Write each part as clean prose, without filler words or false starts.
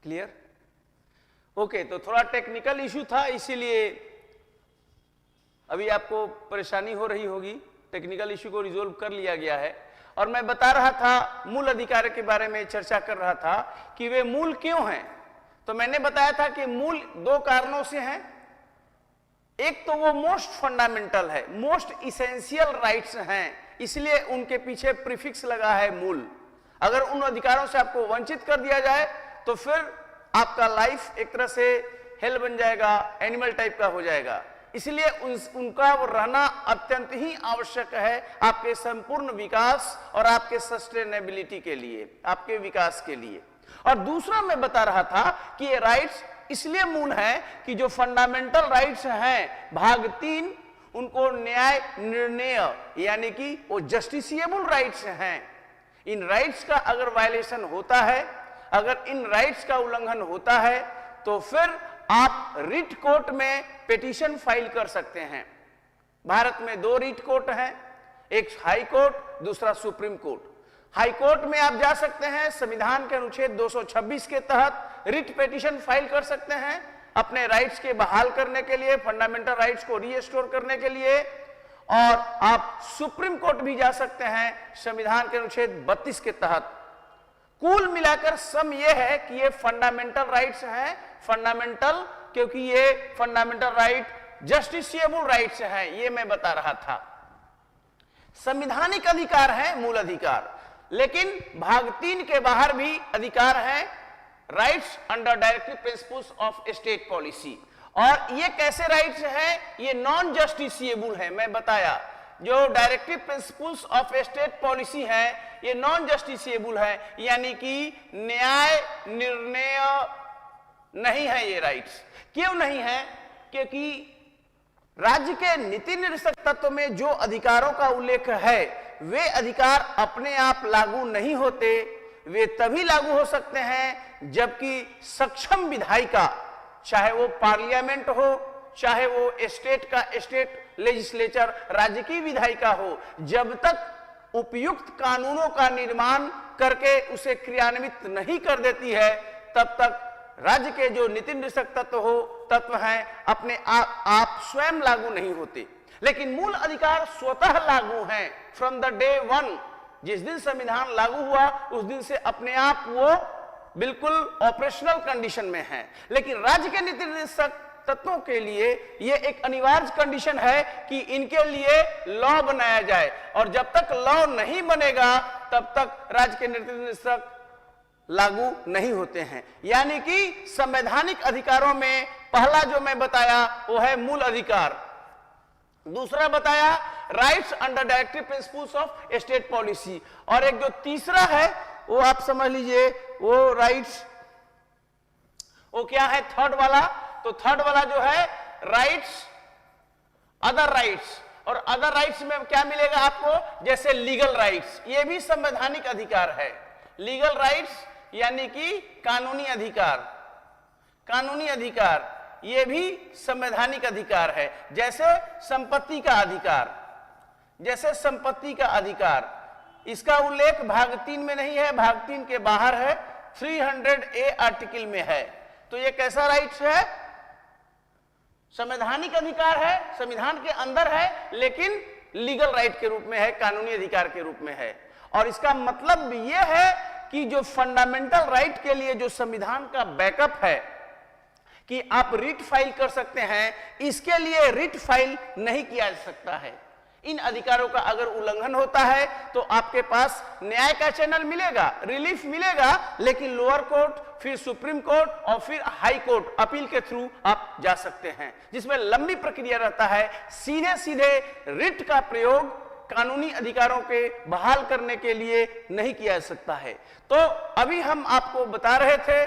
Clear? Okay, तो थोड़ा technical issue था, इसीलिए अभी आपको परेशानी हो रही होगी। टेक्निकल इश्यू को रिजोल्व कर लिया गया है। और मैं बता रहा था, मूल अधिकार के बारे में चर्चा कर रहा था कि वे मूल क्यों हैं। तो मैंने बताया था कि मूल दो कारणों से हैं। एक तो वो मोस्ट फंडामेंटल है, मोस्ट इसेंशियल राइट्स हैं, इसलिए उनके पीछे प्रीफिक्स लगा है मूल। अगर उन अधिकारों से आपको वंचित कर दिया जाए तो फिर आपका लाइफ एक तरह से हेल बन जाएगा, एनिमल टाइप का हो जाएगा। इसलिए उनका रहना अत्यंत ही आवश्यक है आपके संपूर्ण विकास और आपके सस्टेनेबिलिटी के लिए, आपके विकास के लिए। और दूसरा मैं बता रहा था कि ये राइट्स इसलिए मूल है कि जो फंडामेंटल राइट्स हैं भाग 3, उनको न्याय निर्णय यानी कि वो जस्टिसिएबल राइट्स हैं। इन राइट्स का अगर वायलेशन होता है, अगर इन राइट्स का उल्लंघन होता है, तो फिर आप रिट कोर्ट में पिटीशन फाइल कर सकते हैं। भारत में 2 रिट कोर्ट हैं, एक हाई कोर्ट, दूसरा सुप्रीम कोर्ट। हाई कोर्ट में आप जा सकते हैं, संविधान के अनुच्छेद 226 के तहत रिट पिटीशन फाइल कर सकते हैं अपने राइट्स के बहाल करने के लिए, फंडामेंटल राइट्स को रीस्टोर करने के लिए। और आप सुप्रीम कोर्ट भी जा सकते हैं संविधान के अनुच्छेद 32 के तहत। कुल मिलाकर सम यह है कि ये फंडामेंटल राइट्स हैं। फंडामेंटल क्योंकि ये फंडामेंटल राइट जस्टिसिएबल राइट्स हैं, ये मैं बता रहा था। संवैधानिक अधिकार है मूल अधिकार, लेकिन भाग 3 के बाहर भी अधिकार हैं, rights under directive principles of state policy. और ये कैसे राइट्स हैं? ये नॉन जस्टिसिएबल है। मैं बताया जो directive principles of state policy है ये नॉन जस्टिसिएबल है, यानी कि न्याय निर्णय नहीं है ये राइट्स। क्यों नहीं है? क्योंकि राज्य के नीति निर्देशक तत्व में जो अधिकारों का उल्लेख है वे अधिकार अपने आप लागू नहीं होते। वे तभी लागू हो सकते हैं जबकि सक्षम विधायिका, चाहे वो पार्लियामेंट हो, चाहे वो स्टेट लेजिस्लेचर, राज्य की विधायिका हो, जब तक उपयुक्त कानूनों का निर्माण करके उसे क्रियान्वित नहीं कर देती है, तब तक राज्य के जो नीति निर्देशक तत्व हैं अपने आप स्वयं लागू नहीं होते। लेकिन मूल अधिकार स्वतः लागू हैं फ्रॉम द डे 1। जिस दिन संविधान लागू हुआ उस दिन से अपने आप वो बिल्कुल ऑपरेशनल कंडीशन में है। लेकिन राज्य के नीति निर्देशक तत्वों के लिए यह एक अनिवार्य कंडीशन है कि इनके लिए लॉ बनाया जाए, और जब तक लॉ नहीं बनेगा तब तक राज्य के नीति निर्देशक लागू नहीं होते हैं। यानी कि संवैधानिक अधिकारों में पहला जो मैं बताया वो है मूल अधिकार, दूसरा बताया rights under directive principles of state policy, और एक जो तीसरा है वो आप समझ लीजिए वो राइट्स, वो क्या है थर्ड वाला? तो थर्ड वाला जो है राइट्स अदर राइट्स, और अदर राइट्स में क्या मिलेगा आपको? जैसे लीगल राइट्स, ये भी संवैधानिक अधिकार है। लीगल राइट्स यानी कि कानूनी अधिकार, कानूनी अधिकार ये भी संवैधानिक अधिकार है। जैसे संपत्ति का अधिकार, जैसे संपत्ति का अधिकार, इसका उल्लेख भाग 3 में नहीं है, भाग 3 के बाहर है, 300A आर्टिकल में है। तो ये कैसा राइट्स है? संवैधानिक अधिकार है, संविधान के अंदर है, लेकिन लीगल राइट के रूप में है, कानूनी अधिकार के रूप में है। और इसका मतलब यह है कि जो फंडामेंटल राइट के लिए जो संविधान का बैकअप है कि आप रिट फाइल कर सकते हैं, इसके लिए रिट फाइल नहीं किया जा सकता है। इन अधिकारों का अगर उल्लंघन होता है तो आपके पास न्याय का चैनल मिलेगा, रिलीफ मिलेगा, लेकिन लोअर कोर्ट, फिर सुप्रीम कोर्ट और फिर हाई कोर्ट अपील के थ्रू आप जा सकते हैं, जिसमें लंबी प्रक्रिया रहता है। सीधे सीधे रिट का प्रयोग कानूनी अधिकारों के बहाल करने के लिए नहीं किया जा सकता है। तो अभी हम आपको बता रहे थे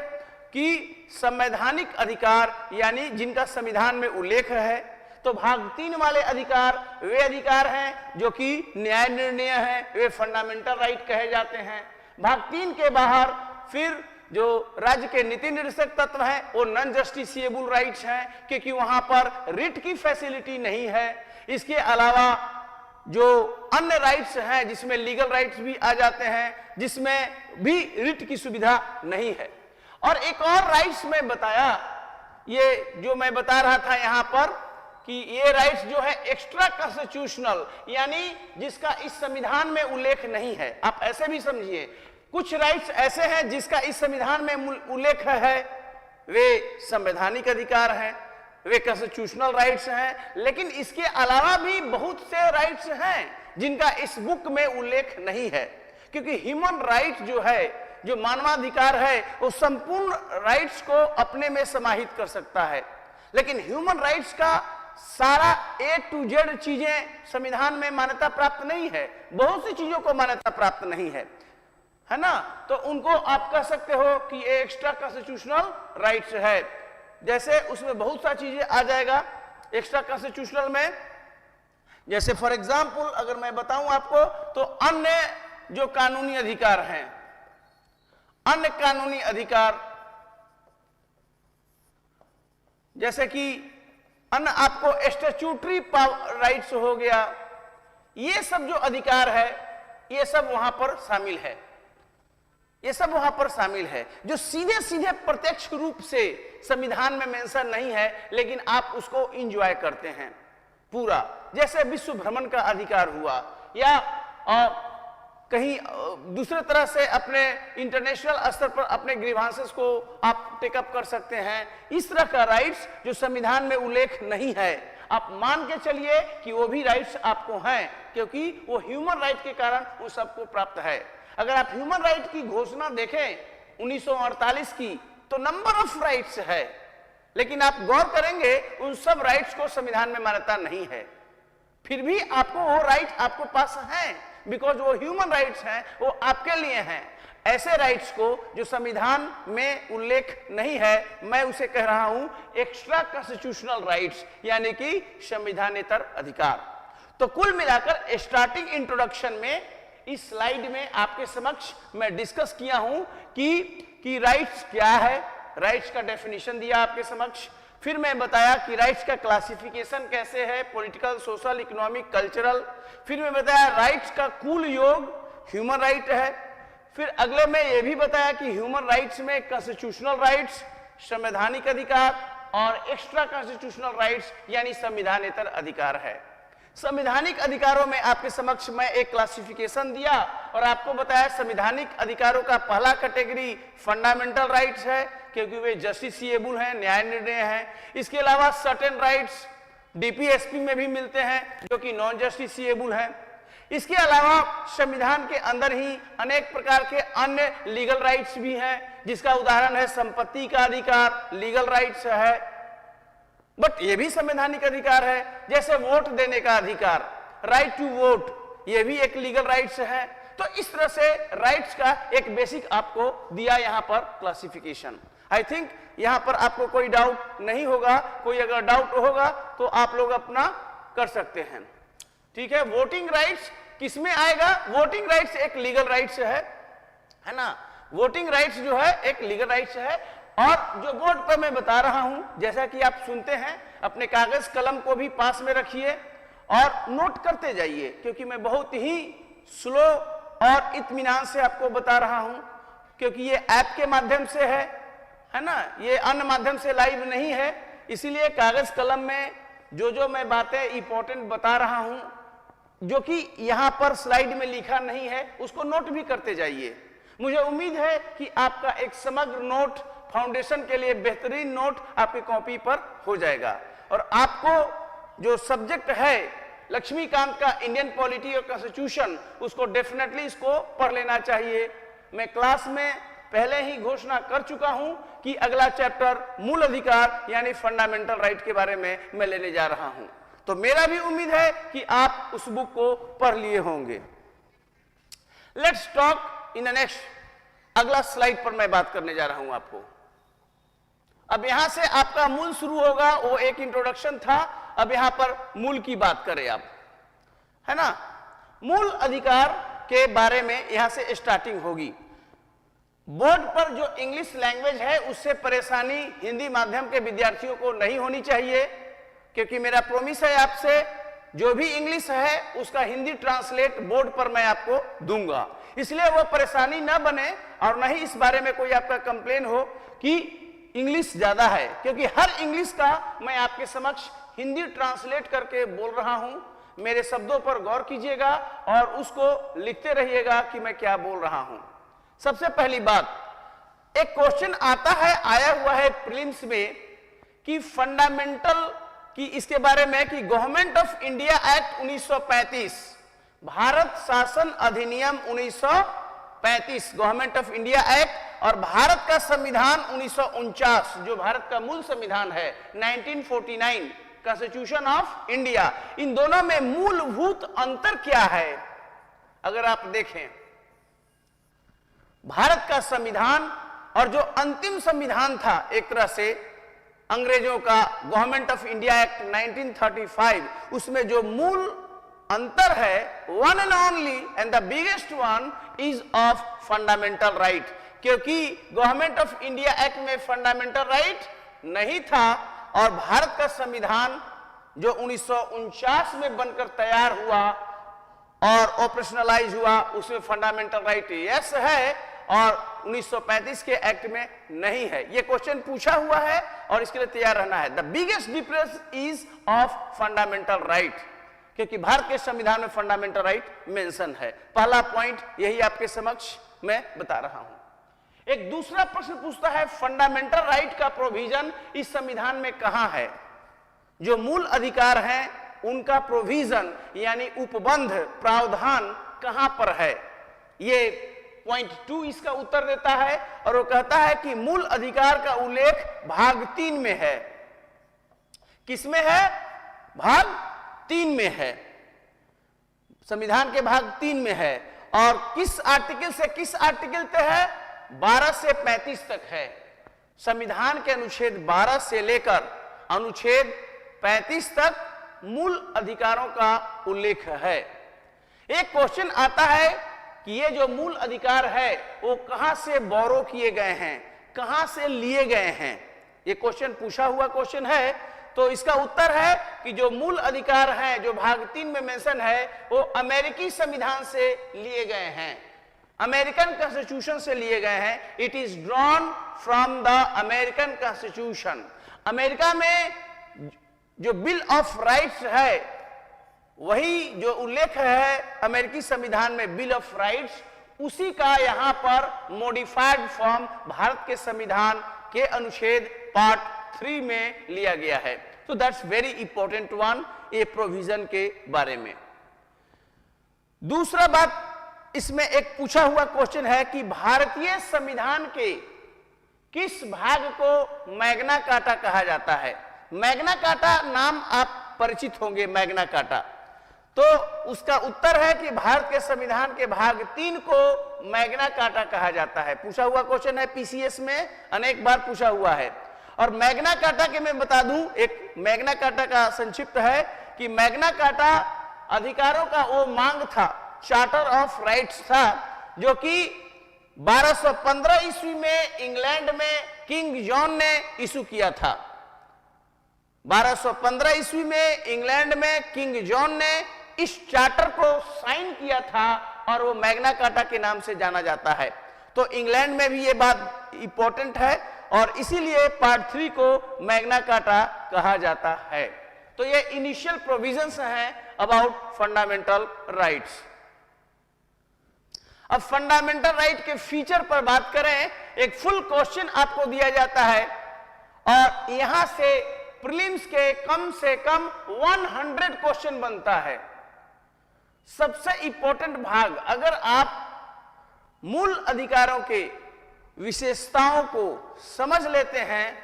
कि संवैधानिक अधिकार यानी जिनका संविधान में उल्लेख है, तो भाग 3 वाले अधिकार वे अधिकार हैं जो कि न्याय निर्णय है, वे फंडामेंटल राइट कहे जाते हैं। भाग 3 के बाहर फिर जो राज्य के नीति निर्देशक तत्व हैं वो नॉन जस्टिसिएबल राइट्स हैं, क्योंकि वहां पर रिट की फैसिलिटी नहीं है। इसके अलावा जो अन्य राइट्स हैं जिसमें लीगल राइट्स भी आ जाते हैं, जिसमें भी रिट की सुविधा नहीं है। और एक और राइट्स में बताया, ये जो मैं बता रहा था यहां पर कि ये राइट्स जो है एक्स्ट्रा कॉन्स्टिट्यूशनल, यानी जिसका इस संविधान में उल्लेख नहीं है। आप ऐसे भी समझिए, कुछ राइट्स ऐसे हैं जिसका इस संविधान में उल्लेख है, वे संवैधानिक अधिकार हैं, वे कॉन्स्टिट्यूशनल राइट्स हैं, लेकिन इसके अलावा भी बहुत से राइट्स हैं जिनका इस बुक में उल्लेख नहीं है। क्योंकि ह्यूमन राइट जो है, जो मानवाधिकार है, वो संपूर्ण राइट्स को अपने में समाहित कर सकता है, लेकिन ह्यूमन राइट्स का सारा A to Z चीजें संविधान में मान्यता प्राप्त नहीं है, बहुत सी चीजों को मान्यता प्राप्त नहीं है ना। तो उनको आप कह सकते हो कि ये एक्स्ट्रा कॉन्स्टिट्यूशनल राइट्स है। जैसे उसमें बहुत सारी चीजें आ जाएगा एक्स्ट्रा कॉन्स्टिट्यूशनल में, जैसे फॉर एग्जांपल अगर मैं बताऊं आपको, तो अन्य जो कानूनी अधिकार हैं, अन्य कानूनी अधिकार जैसे कि अन्य आपको स्टैट्यूटरी राइट्स हो गया, ये सब जो अधिकार है ये सब वहां पर शामिल है, ये सब वहां पर शामिल है, जो सीधे सीधे प्रत्यक्ष रूप से संविधान में मेंशन नहीं है, लेकिन आप उसको एंजॉय करते हैं पूरा। जैसे विश्व भ्रमण का अधिकार हुआ, या कहीं दूसरे तरह से अपने इंटरनेशनल स्तर पर अपने ग्रीवांसेस को आप टेकअप कर सकते हैं। इस तरह का राइट्स जो संविधान में उल्लेख नहीं है, आप मान के चलिए कि वो भी राइट्स आपको हैं, क्योंकि वो ह्यूमन राइट के कारण वो सबको प्राप्त है। अगर आप ह्यूमन राइट की घोषणा देखें 1948 की, तो नंबर ऑफ राइट्स है, लेकिन आप गौर करेंगे उन सब राइट्स को संविधान में मान्यता नहीं है। फिर भी आपको वो राइट आपके पास हैं, बिकॉज वो ह्यूमन राइट्स हैं, वो आपके लिए हैं। ऐसे राइट्स को जो संविधान में उल्लेख नहीं है, मैं उसे कह रहा हूं एक्स्ट्रा कॉन्स्टिट्यूशनल राइट्स, यानी कि संविधानेतर अधिकार। तो कुल मिलाकर स्टार्टिंग इंट्रोडक्शन में इस स्लाइड में आपके समक्ष मैं डिस्कस किया हूं कि राइट्स क्या है, राइट्स का डेफिनेशन दिया आपके समक्ष, फिर मैं बताया कि राइट्स का क्लासिफिकेशन कैसे है, पॉलिटिकल, सोशल, इकोनॉमिक, कल्चरल, फिर मैं बताया राइट्स का कुल योग ह्यूमन राइट है, फिर अगले में यह भी बताया कि ह्यूमन राइट्स में कॉन्स्टिट्यूशनल राइट्स, संवैधानिक अधिकार और एक्स्ट्रा कॉन्स्टिट्यूशनल राइट्स यानी संविधानेतर अधिकार है। संवैधानिक अधिकारों में आपके समक्ष मैं एक क्लासिफिकेशन दिया और आपको बताया संवैधानिक अधिकारों का पहला कैटेगरी फंडामेंटल राइट्स है, क्योंकि वे जस्टिसिएबल हैं, न्याय निर्णय हैं। इसके अलावा सर्टेन राइट्स डीपीएसपी में भी मिलते हैं जो कि नॉन जस्टिसिएबल हैं। इसके अलावा संविधान के अंदर ही अनेक प्रकार के अन्य लीगल राइट्स भी हैं, जिसका उदाहरण है संपत्ति का अधिकार, लीगल राइट्स है, बट ये भी संवैधानिक अधिकार है। जैसे वोट देने का अधिकार, राइट टू वोट, ये भी एक लीगल राइट्स है। तो इस तरह से राइट्स का एक बेसिक आपको दिया यहां पर क्लासिफिकेशन। आई थिंक यहां पर आपको कोई डाउट नहीं होगा, कोई अगर डाउट होगा तो आप लोग अपना कर सकते हैं। ठीक है, वोटिंग राइट्स किसमें आएगा? वोटिंग राइट्स एक लीगल राइट्स है ना, वोटिंग राइट्स जो है एक लीगल राइट्स है। और जो बोर्ड पर मैं बता रहा हूं, जैसा कि आप सुनते हैं, अपने कागज कलम को भी पास में रखिए और नोट करते जाइए, क्योंकि मैं बहुत ही स्लो और इत्मीनान से आपको बता रहा हूं, क्योंकि ये ऐप के माध्यम से है ना, ये अन्य माध्यम से लाइव नहीं है। इसीलिए कागज कलम में जो मैं बातें इंपॉर्टेंट बता रहा हूं, जो कि यहां पर स्लाइड में लिखा नहीं है, उसको नोट भी करते जाइए। मुझे उम्मीद है कि आपका एक समग्र नोट, फाउंडेशन के लिए बेहतरीन नोट आपकी कॉपी पर हो जाएगा। और आपको जो सब्जेक्ट है लक्ष्मीकांत का इंडियन पॉलिटी और कॉन्स्टिट्यूशन, उसको डेफिनेटली इसको पढ़ लेना चाहिए। मैं क्लास में पहले ही घोषणा कर चुका हूं कि अगला चैप्टर मूल अधिकार यानी फंडामेंटल राइट के बारे में मैं लेने जा रहा हूं। तो मेरा भी उम्मीद है कि आप उस बुक को पढ़ लिए होंगे। Let's talk in the next, अगला स्लाइड पर मैं बात करने जा रहा हूं आपको। अब यहां से आपका मूल शुरू होगा, वो एक इंट्रोडक्शन था, अब यहां पर मूल की बात करें आप, है ना। मूल अधिकार के बारे में यहां से स्टार्टिंग होगी। बोर्ड पर जो इंग्लिश लैंग्वेज है उससे परेशानी हिंदी माध्यम के विद्यार्थियों को नहीं होनी चाहिए, क्योंकि मेरा प्रॉमिस है आपसे, जो भी इंग्लिश है उसका हिंदी ट्रांसलेट बोर्ड पर मैं आपको दूंगा। इसलिए वो परेशानी ना बने और न ही इस बारे में कोई आपका कंप्लेन हो कि इंग्लिश ज्यादा है, क्योंकि हर इंग्लिश का मैं आपके समक्ष हिंदी ट्रांसलेट करके बोल रहा हूं। मेरे शब्दों पर गौर कीजिएगा और उसको लिखते रहिएगा कि मैं क्या बोल रहा हूं। सबसे पहली बात, एक क्वेश्चन आता है, आया हुआ है प्रीलिम्स में कि फंडामेंटल की इसके बारे में कि government of India act 1935, Bharat शासन अधिनियम 1935, गवर्नमेंट ऑफ इंडिया एक्ट और भारत का संविधान 1949 जो भारत का मूल संविधान है 1949 कॉन्स्टिट्यूशन ऑफ इंडिया, इन दोनों में मूलभूत अंतर क्या है? अगर आप देखें भारत का संविधान और जो अंतिम संविधान था एक तरह से अंग्रेजों का गवर्नमेंट ऑफ इंडिया एक्ट 1935, उसमें जो मूल अंतर है, one and only and the biggest one is of fundamental right, क्योंकि गवर्नमेंट ऑफ इंडिया एक्ट में फंडामेंटल राइट नहीं था और भारत का संविधान जो 1949 में बनकर तैयार हुआ और ऑपरेशनलाइज हुआ उसमें फंडामेंटल राइट यस है और 1935 के एक्ट में नहीं है। यह क्वेश्चन पूछा हुआ है और इसके लिए तैयार रहना है। The biggest difference is of fundamental right, क्योंकि भारत के संविधान में फंडामेंटल राइट मेंशन है। पहला पॉइंट यही आपके समक्ष मैं बता रहा हूं। एक दूसरा प्रश्न पूछता है फंडामेंटल राइट का प्रोविजन इस संविधान में कहां है? जो मूल अधिकार हैं उनका प्रोविजन यानी उपबंध प्रावधान कहां पर है? ये पॉइंट 2 इसका उत्तर देता है और वो कहता है कि मूल अधिकार का उल्लेख भाग 3 में है। किसमें है? भाग 3 में है, संविधान के भाग 3 में है। और किस आर्टिकल से किस आर्टिकल तक है? 12 से 35 तक है। संविधान के अनुच्छेद 12 से लेकर अनुच्छेद 35 तक मूल अधिकारों का उल्लेख है। एक क्वेश्चन आता है कि ये जो मूल अधिकार है वो कहां से बोरो किए गए हैं, कहां से लिए गए हैं? ये क्वेश्चन पूछा हुआ क्वेश्चन है। तो इसका उत्तर है कि जो मूल अधिकार हैं जो भाग 3 में मेंशन है वो अमेरिकी संविधान से लिए गए हैं, अमेरिकन कॉन्स्टिट्यूशन से लिए गए हैं। It is drawn from the American constitution. America में जो बिल ऑफ राइट्स है वही जो उल्लेख है अमेरिकी संविधान में बिल ऑफ राइट्स, उसी का यहां पर मॉडिफाइड फॉर्म भारत के संविधान के अनुच्छेद पार्ट 3 में लिया गया है। तो दैट्स वेरी इंपॉर्टेंट वन ये प्रोविजन के बारे में। दूसरा बात, इसमें एक पूछा हुआ क्वेश्चन है कि भारतीय संविधान के किस भाग को मैग्ना कार्टा कहा जाता है? मैग्ना कार्टा नाम आप परिचित होंगे, मैग्ना कार्टा। तो उसका उत्तर है कि भारत के संविधान के भाग 3 को मैग्ना कार्टा कहा जाता है। पूछा हुआ क्वेश्चन है, पीसीएस में अनेक बार पूछा हुआ है। और मैग्ना कार्टा के मैं बता दूं, एक मैग्ना कार्टा का संक्षिप्त है कि मैग्ना कार्टा अधिकारों का वो मांग था, चार्टर ऑफ राइट्स था, जो कि 1215 ईस्वी में इंग्लैंड में किंग जॉन ने इशू किया था। 1215 ईस्वी में इंग्लैंड में किंग जॉन ने इस चार्टर को साइन किया था और वो मैग्ना कार्टा के नाम से जाना जाता है। तो इंग्लैंड में भी ये बात इंपॉर्टेंट है और इसीलिए पार्ट 3 को मैग्ना कार्टा कहा जाता है। तो ये इनिशियल प्रोविजंस हैं अबाउट फंडामेंटल राइट्स। अब फंडामेंटल राइट के फीचर पर बात करें, एक फुल क्वेश्चन आपको दिया जाता है और यहां से प्रीलिम्स के कम से कम 100 क्वेश्चन बनता है। सबसे इंपॉर्टेंट भाग, अगर आप मूल अधिकारों के विशेषताओं को समझ लेते हैं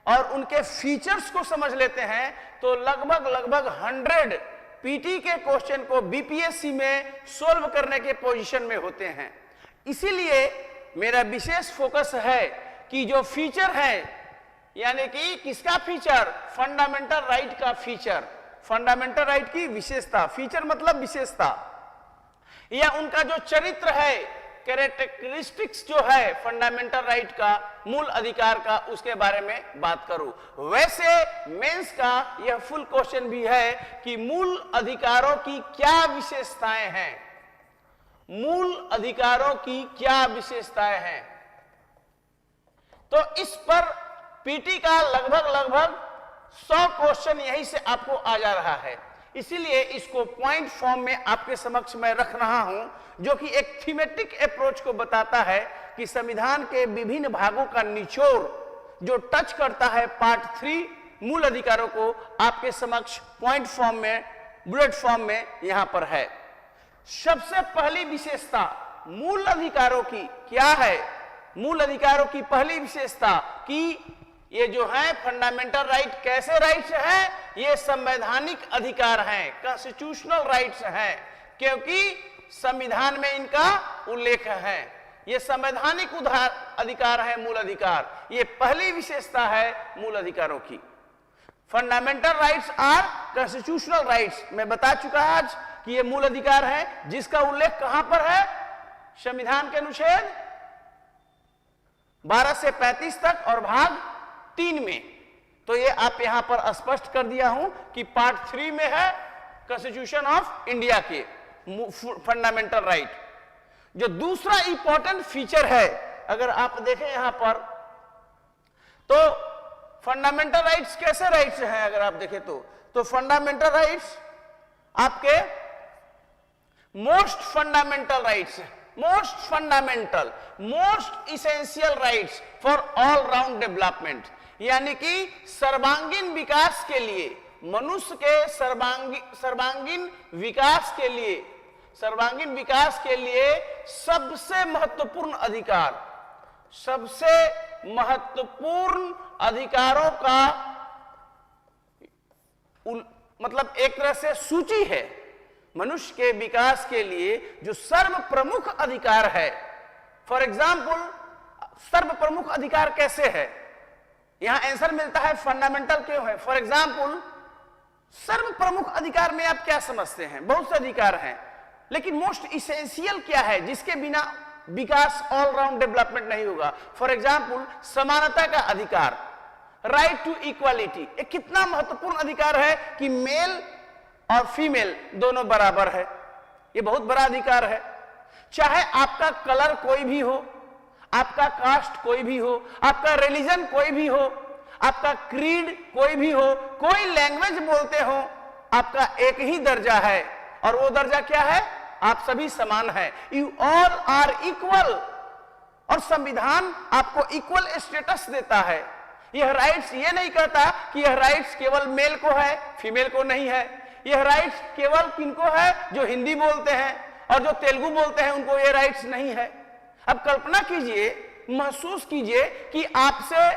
और उनके फीचर्स को समझ लेते हैं तो लगभग 100 पीटी के क्वेश्चन को बीपीएससी में सोल्व करने के पोजीशन में होते हैं। इसीलिए मेरा विशेष फोकस है कि जो फीचर है, यानी कि किसका फीचर? फंडामेंटल राइट का फीचर, फंडामेंटल राइट की विशेषता। फीचर मतलब विशेषता, या उनका जो चरित्र है, कैरेक्टरिस्टिक्स जो है फंडामेंटल राइट का, मूल अधिकार का, उसके बारे में बात करूं। वैसे मेंस का यह फुल क्वेश्चन भी है कि मूल अधिकारों की क्या विशेषताएं हैं, मूल अधिकारों की क्या विशेषताएं हैं। तो इस पर पीटी का लगभग 100 क्वेश्चन यहीं से आपको आ जा रहा है, इसीलिए इसको पॉइंट फॉर्म में आपके समक्ष मैं रख रहा हूं, जो कि एक थीमेटिक अप्रोच को बताता है कि संविधान के विभिन्न भागों का निचोड़ जो टच करता है पार्ट 3 मूल अधिकारों को, आपके समक्ष पॉइंट फॉर्म में, बुलेट फॉर्म में यहां पर है। सबसे पहली विशेषता मूल अधिकारों की क्या है? मूल अधिकारों की पहली विशेषता कि ये जो है फंडामेंटल राइट कैसे राइट्स हैं? ये संवैधानिक अधिकार हैं, कॉन्स्टिट्यूशनल राइट्स हैं, क्योंकि संविधान में इनका उल्लेख है। ये संवैधानिक अधिकार है मूल अधिकार। ये पहली विशेषता है मूल अधिकारों की। Fundamental rights are constitutional rights. मैं बता चुका आज कि ये मूल अधिकार है जिसका उल्लेख कहां पर है? संविधान के अनुच्छेद 12 से 35 तक और भाग 3 में। तो ये आप यहां पर स्पष्ट कर दिया हूं कि पार्ट 3 में है कॉन्स्टिट्यूशन ऑफ इंडिया के फंडामेंटल राइट। जो दूसरा इंपॉर्टेंट फीचर है, अगर आप देखें यहां पर, तो फंडामेंटल राइट्स कैसे राइट्स हैं? अगर आप देखें तो फंडामेंटल राइट्स आपके most fundamental rights, most fundamental, most essential rights for all round development, यानी कि सर्वांगीण विकास के लिए, मनुष्य के सर्वांगीण विकास के लिए, सर्वांगीण विकास के लिए सबसे महत्वपूर्ण अधिकार, सबसे महत्वपूर्ण अधिकारों का मतलब एक तरह से सूची है। मनुष्य के विकास के लिए जो सर्व प्रमुख अधिकार है, फॉर एग्जाम्पल सर्व प्रमुख अधिकार कैसे है? यहां आंसर मिलता है फंडामेंटल क्यों है। फॉर एग्जाम्पल सर्व प्रमुख अधिकार में आप क्या समझते हैं? बहुत से अधिकार हैं, लेकिन मोस्ट इसेंशियल क्या है जिसके बिना विकास ऑल राउंड डेवलपमेंट नहीं होगा? फॉर एग्जाम्पल समानता का अधिकार, राइट टू इक्वालिटी। एक कितना महत्वपूर्ण अधिकार है कि मेल और फीमेल दोनों बराबर है। ये बहुत बड़ा अधिकार है। चाहे आपका कलर कोई भी हो, आपका कास्ट कोई भी हो, आपका रिलीजन कोई भी हो, आपका क्रीड कोई भी हो, कोई लैंग्वेज बोलते हो, आपका एक ही दर्जा है, और वो दर्जा क्या है? आप सभी समान हैं। यू ऑल आर इक्वल, और संविधान आपको इक्वल स्टेटस देता है। यह राइट्स ये नहीं कहता कि यह राइट्स केवल मेल को है, फीमेल को नहीं है। यह राइट्स केवल किनको है? जो हिंदी बोलते हैं और जो तेलुगु बोलते हैं, उनको ये राइट्स नहीं है। अब कल्पना कीजिए, महसूस कीजिए कि आपसे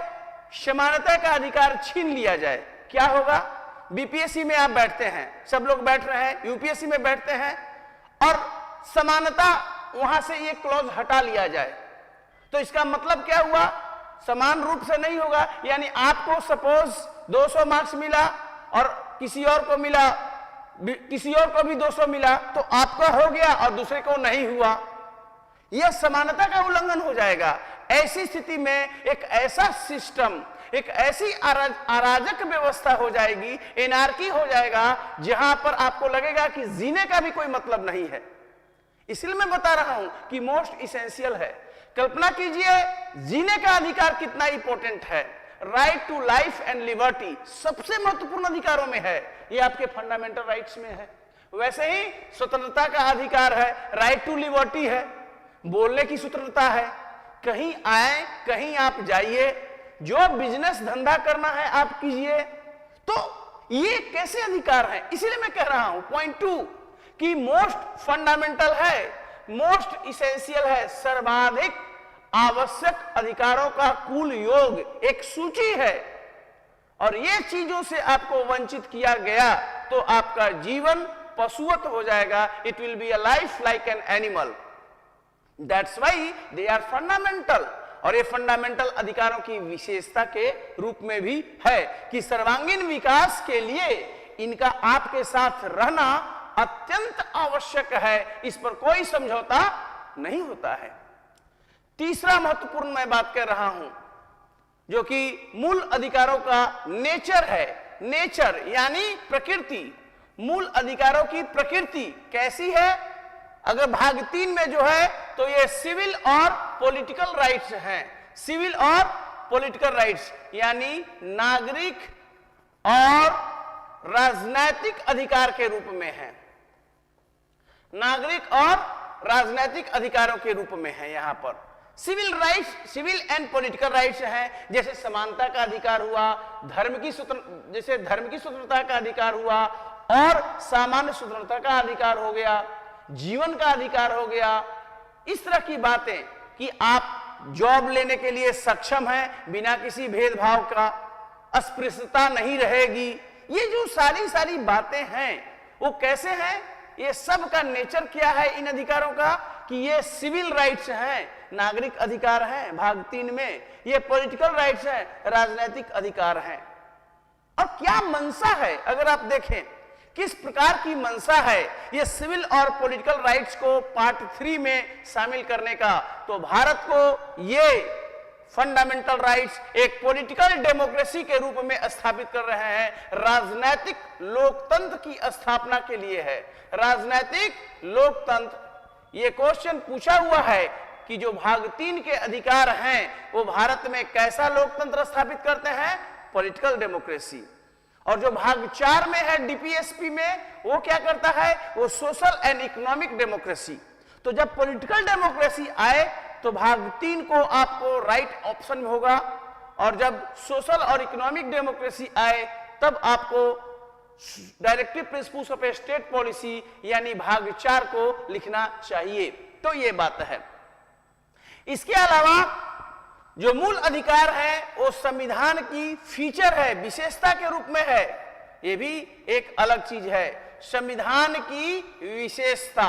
समानता का अधिकार छीन लिया जाए, क्या होगा? बीपीएससी में आप बैठते हैं, सब लोग बैठ रहे हैं, यूपीएससी में बैठते हैं, और समानता वहां से ये क्लॉज हटा लिया जाए, तो इसका मतलब क्या हुआ? समान रूप से नहीं होगा। यानी आपको सपोज 200 मार्क्स मिला और किसी और को मिला, किसी और को भी 200 मिला, तो आपका हो गया और दूसरे को नहीं हुआ। यह समानता का उल्लंघन हो जाएगा। ऐसी स्थिति में एक ऐसा सिस्टम, एक ऐसी अराजक व्यवस्था हो जाएगी, एनार्की हो जाएगा, जहां पर आपको लगेगा कि जीने का भी कोई मतलब नहीं है। इसलिए मैं बता रहा हूं कि मोस्ट इसेंशियल है। कल्पना कीजिए जीने का अधिकार कितना इंपॉर्टेंट है। Right to life and liberty सबसे महत्वपूर्ण अधिकारों में है, ये आपके फंडामेंटल राइट्स में है। वैसे ही स्वतंत्रता का अधिकार है, राइट टू लिबर्टी है, बोलने की स्वतंत्रता है, कहीं आए कहीं आप जाइए, जो बिजनेस धंधा करना है आप कीजिए। तो ये कैसे अधिकार है? इसीलिए मैं कह रहा हूं पॉइंट 2 कि मोस्ट फंडामेंटल है, मोस्ट इसेंशियल है, सर्वाधिक आवश्यक अधिकारों का कुल योग एक सूची है, और ये चीजों से आपको वंचित किया गया तो आपका जीवन पशुवत हो जाएगा। It will be a life like an animal. That's why they are fundamental. और ये फंडामेंटल अधिकारों की विशेषता के रूप में भी है कि सर्वांगीण विकास के लिए इनका आपके साथ रहना अत्यंत आवश्यक है, इस पर कोई समझौता नहीं होता है। तीसरा महत्वपूर्ण मैं बात कर रहा हूं, जो कि मूल अधिकारों का नेचर है। नेचर यानी प्रकृति। मूल अधिकारों की प्रकृति कैसी है? अगर भाग 3 में जो है तो ये सिविल और पॉलिटिकल राइट्स हैं, सिविल और पॉलिटिकल राइट्स यानी नागरिक और राजनीतिक अधिकार के रूप में है, नागरिक और राजनीतिक अधिकारों के रूप में है। यहां पर civil rights, civil and political rights हैं, जैसे समानता का अधिकार हुआ, जैसे धर्म की स्वतंत्रता का अधिकार हुआ और सामान्य स्वतंत्रता का अधिकार हो गया, जीवन का अधिकार हो गया। इस तरह की बातें कि आप जॉब लेने के लिए सक्षम हैं बिना किसी भेदभाव का, अस्पृश्यता नहीं रहेगी, ये जो सारी बातें हैं वो कैसे हैं, ये सब का नेचर क्या है इन अधिकारों का कि ये सिविल राइट्स हैं, नागरिक अधिकार हैं भाग 3 में, ये पॉलिटिकल राइट्स हैं, राजनीतिक अधिकार हैं। और क्या मंशा है, अगर आप देखें किस प्रकार की मंशा है ये सिविल और पॉलिटिकल राइट्स को पार्ट 3 में शामिल करने का, तो भारत को ये फंडामेंटल राइट्स एक पॉलिटिकल डेमोक्रेसी के रूप में स्थापित कर रहे हैं, राजनीतिक लोकतंत्र की स्थापना के लिए है। राजनीतिक लोकतंत्र, ये क्वेश्चन पूछा हुआ है कि जो भाग 3 के अधिकार हैं वो भारत में कैसा लोकतंत्र स्थापित करते हैं, पॉलिटिकल डेमोक्रेसी। और जो भाग 4 में है डीपीएसपी में, वो क्या करता है, वो सोशल एंड इकोनॉमिक डेमोक्रेसी। तो जब पॉलिटिकल डेमोक्रेसी आए तो भाग 3 को आपको राइट ऑप्शन में होगा, और जब सोशल और इकोनॉमिक डेमोक्रेसी आए तब आपको directive principles of state policy यानी भाग 4 को लिखना चाहिए। तो ये बात है। इसके अलावा जो मूल अधिकार है वो संविधान की फीचर है, विशेषता के रूप में है, ये भी एक अलग चीज है। संविधान की विशेषता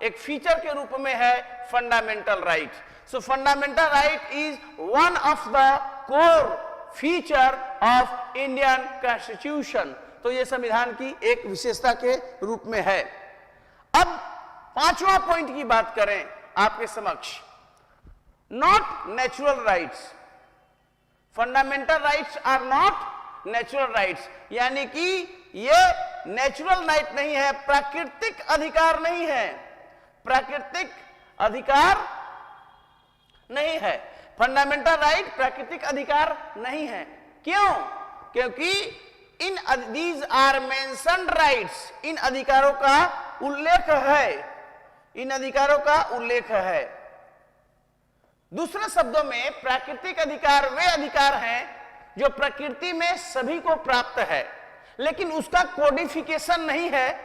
एक फीचर के रूप में है fundamental right. So fundamental right is one of the core feature of Indian constitution. तो ये संविधान की एक विशेषता के रूप में है। अब 5वां पॉइंट की बात करें आपके समक्ष, not natural rights. Fundamental rights are not natural rights, यानी कि ये नेचुरल राइट नहीं है, प्राकृतिक अधिकार नहीं है, प्राकृतिक अधिकार नहीं है। फंडामेंटल राइट प्राकृतिक अधिकार नहीं है। क्यों? क्योंकि दीज आर मेंशन्ड राइट्स, इन अधिकारों का उल्लेख है, इन अधिकारों का उल्लेख है। दूसरे शब्दों में प्राकृतिक अधिकार वे अधिकार हैं जो प्रकृति में सभी को प्राप्त है, लेकिन उसका कोडिफिकेशन नहीं है,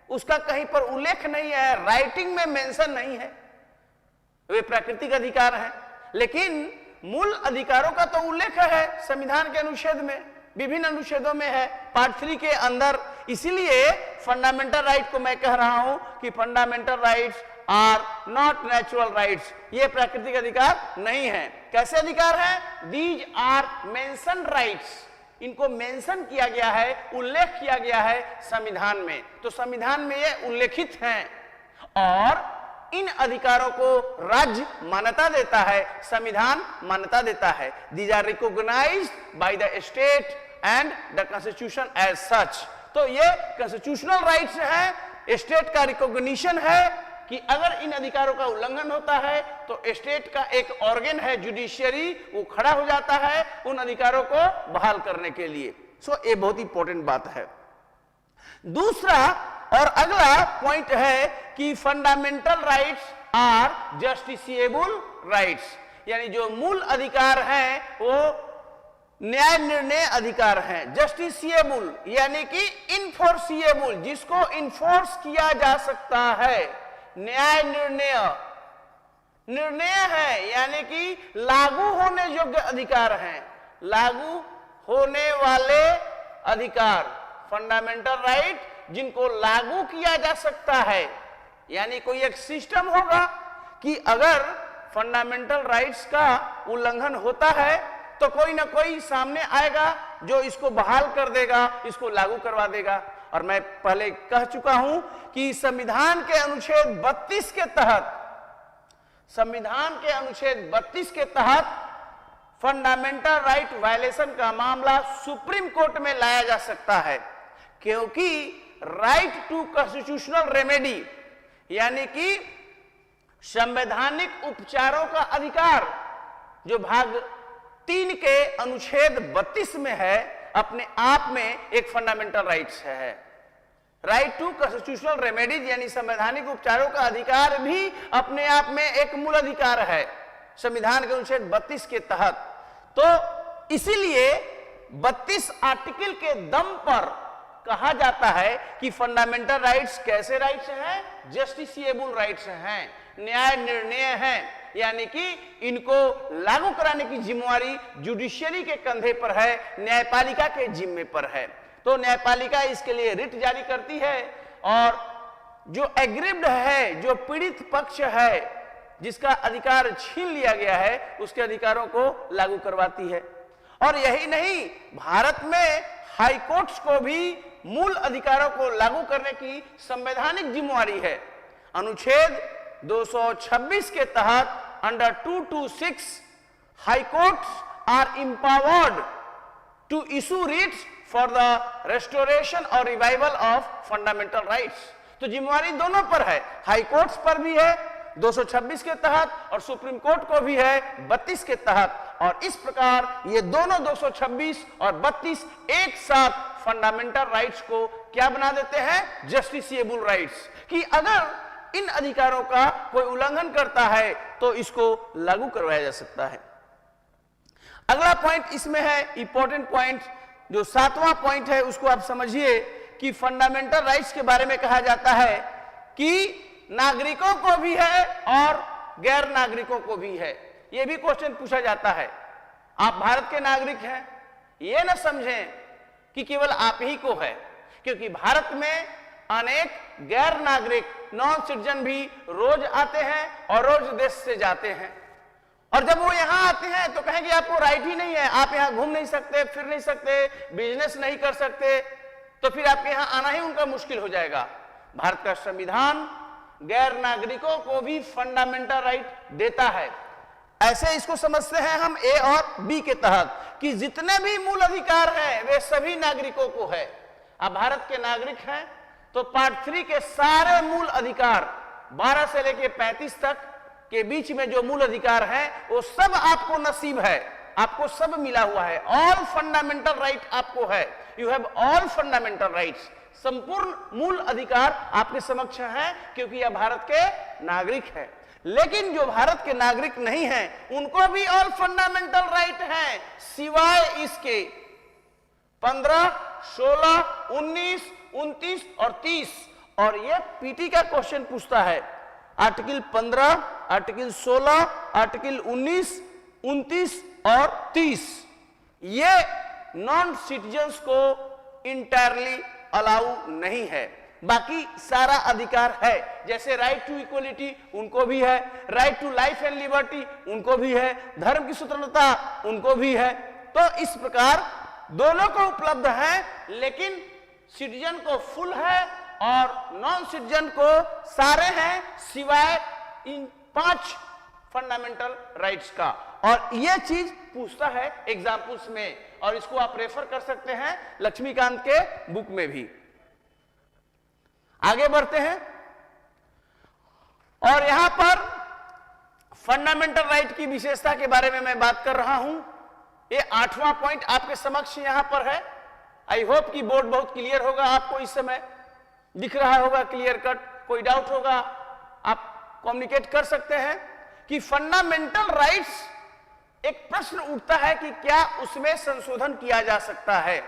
उसका कहीं पर उल्लेख नहीं है, राइटिंग में मेंशन नहीं है, वे प्राकृतिक अधिकार हैं। लेकिन मूल अधिकारों का तो उल्लेख है संविधान के अनुच्छेद में, विभिन्न अनुच्छेदों में है, पार्ट 3 के अंदर। इसीलिए फंडामेंटल राइट को मैं कह रहा हूं कि fundamental rights are not natural rights, ये प्राकृतिक अधिकार नहीं है। कैसे अधिकार हैं? दीज आर मेंशन्ड राइट्स, इनको मेंशन किया गया है, उल्लेख किया गया है संविधान में, तो संविधान में ये उल्लेखित हैं और इन अधिकारों को राज्य मान्यता देता है, संविधान मान्यता देता है। These are recognised by the state and the constitution as such. तो ये कॉन्स्टिट्यूशनल राइट्स हैं, स्टेट का रिकॉग्निशन है कि अगर इन अधिकारों का उल्लंघन होता है तो स्टेट का एक ऑर्गन है जुडिशियरी, वो खड़ा हो जाता है उन अधिकारों को बहाल करने के लिए। सो ये बहुत इंपॉर्टेंट बात है। दूसरा और अगला पॉइंट है कि fundamental rights are justiciable rights, यानी जो मूल अधिकार हैं वो न्याय निर्णय अधिकार हैं। जस्टिसिएबल यानी कि इनफोर्सिएबल, जिसको इन्फोर्स किया जा सकता है। न्याय निर्णय है यानी कि लागू होने योग्य अधिकार हैं, लागू होने वाले अधिकार, फंडामेंटल राइट जिनको लागू किया जा सकता है। यानी कोई एक सिस्टम होगा कि अगर फंडामेंटल राइट्स का उल्लंघन होता है तो कोई ना कोई सामने आएगा जो इसको बहाल कर देगा, इसको लागू करवा देगा। और मैं पहले कह चुका हूं कि संविधान के अनुच्छेद 32 के तहत, संविधान के अनुच्छेद 32 के तहत फंडामेंटल राइट वायलेशन का मामला सुप्रीम कोर्ट में लाया जा सकता है, क्योंकि राइट टू कॉन्स्टिट्यूशनल रेमेडी यानी कि संवैधानिक उपचारों का अधिकार जो भाग 3 के अनुच्छेद 32 में है, अपने आप में एक फंडामेंटल राइट्स है। राइट टू कॉन्स्टिट्यूशनल रेमेडीज यानी संवैधानिक उपचारों का अधिकार भी अपने आप में एक मूल अधिकार है संविधान के अनुच्छेद 32 के तहत। तो इसीलिए 32 आर्टिकल के दम पर कहा जाता है कि फंडामेंटल राइट्स कैसे राइट्स हैं? जस्टिसिएबल राइट्स हैं, न्याय निर्णय हैं, यानी कि इनको लागू कराने की जिम्मेवारी जुडिशियरी के कंधे पर है, न्यायपालिका के जिम्मे पर है। तो न्यायपालिका इसके लिए रिट जारी करती है और जो एग्रीव्ड है, जो पीड़ित पक्ष है, जिसका अधिकार छीन लिया गया है, उसके अधिकारों को लागू करवाती है। और यही नहीं, भारत में हाई कोर्ट्स को भी मूल अधिकारों को लागू करने की संवैधानिक जिम्मेवारी है। अनुच्छेद 226 के तहत under 226 high courts are empowered to issue writs for the restoration or revival of fundamental rights। तो जिम्मेवारी दोनों पर है, हाई कोर्ट्स पर भी है 226 के तहत और सुप्रीम कोर्ट को भी है 32 के तहत। और इस प्रकार ये दोनों 226 और 32 एक साथ फंडामेंटल राइट्स को क्या बना देते हैं? जस्टिसिएबल राइट्स, कि अगर इन अधिकारों का कोई उल्लंघन करता है तो इसको लागू करवाया जा सकता है। अगला पॉइंट इसमें है, इंपॉर्टेंट पॉइंट, जो 7वां पॉइंट है, उसको आप समझिए कि फंडामेंटल राइट्स के बारे में कहा जाता है कि नागरिकों को भी है और गैर नागरिकों को भी है। यह भी क्वेश्चन पूछा जाता है, आप भारत के नागरिक हैं, यह ना समझें कि केवल आप ही को है, क्योंकि भारत में अनेक गैर नागरिक नॉन सिटीजन भी रोज आते हैं और रोज देश से जाते हैं। और जब वो यहां आते हैं तो कहेंगे आपको राइट ही नहीं है, आप यहां घूम नहीं सकते, फिर नहीं सकते, बिजनेस नहीं कर सकते, तो फिर आपके यहां आना ही उनका मुश्किल हो जाएगा। भारत का संविधान गैर नागरिकों को भी फंडामेंटल राइट देता है। ऐसे इसको समझते हैं हम ए और बी के तहत कि जितने भी मूल अधिकार हैं वे सभी नागरिकों को है। अब भारत के नागरिक हैं तो पार्ट 3 के सारे मूल अधिकार 12 से लेकर 35 तक के बीच में जो मूल अधिकार हैं वो सब आपको नसीब है, आपको सब मिला हुआ है। ऑल फंडामेंटल राइट आपको है, you have all fundamental rights. संपूर्ण मूल अधिकार आपके समक्ष हैं क्योंकि यह भारत के नागरिक है। लेकिन जो भारत के नागरिक नहीं हैं उनको भी ऑल फंडामेंटल राइट हैं, सिवाय इसके 15, 16, 19, 29 और 30। और यह पीटी का क्वेश्चन पूछता है, आर्टिकल 15, आर्टिकल 16, आर्टिकल 19, 29 और 30 ये नॉन सिटीजन्स को इंटायरली अलाउ नहीं है, बाकी सारा अधिकार है। जैसे राइट टू इक्वलिटी उनको भी है, right to life and liberty उनको भी है, धर्म की स्वतंत्रता उनको भी है। तो इस प्रकार दोनों को उपलब्ध है, लेकिन सिटीजन को फुल है और नॉन सिटीजन को सारे हैं, सिवाय इन 5 फंडामेंटल राइट्स का। और यह चीज पूछता है एग्जाम्पल्स में, और इसको आप रेफर कर सकते हैं लक्ष्मीकांत के बुक में भी। आगे बढ़ते हैं और यहां पर फंडामेंटल राइट की विशेषता के बारे में मैं बात कर रहा हूं। ये 8वां पॉइंट आपके समक्ष यहां पर है। आई होप कि बोर्ड बहुत क्लियर होगा, आपको इस समय दिख रहा होगा क्लियर कट। कोई डाउट होगा आप कम्युनिकेट कर सकते हैं कि फंडामेंटल राइट्स, एक प्रश्न उठता है कि क्या उसमें संशोधन किया जा सकता है,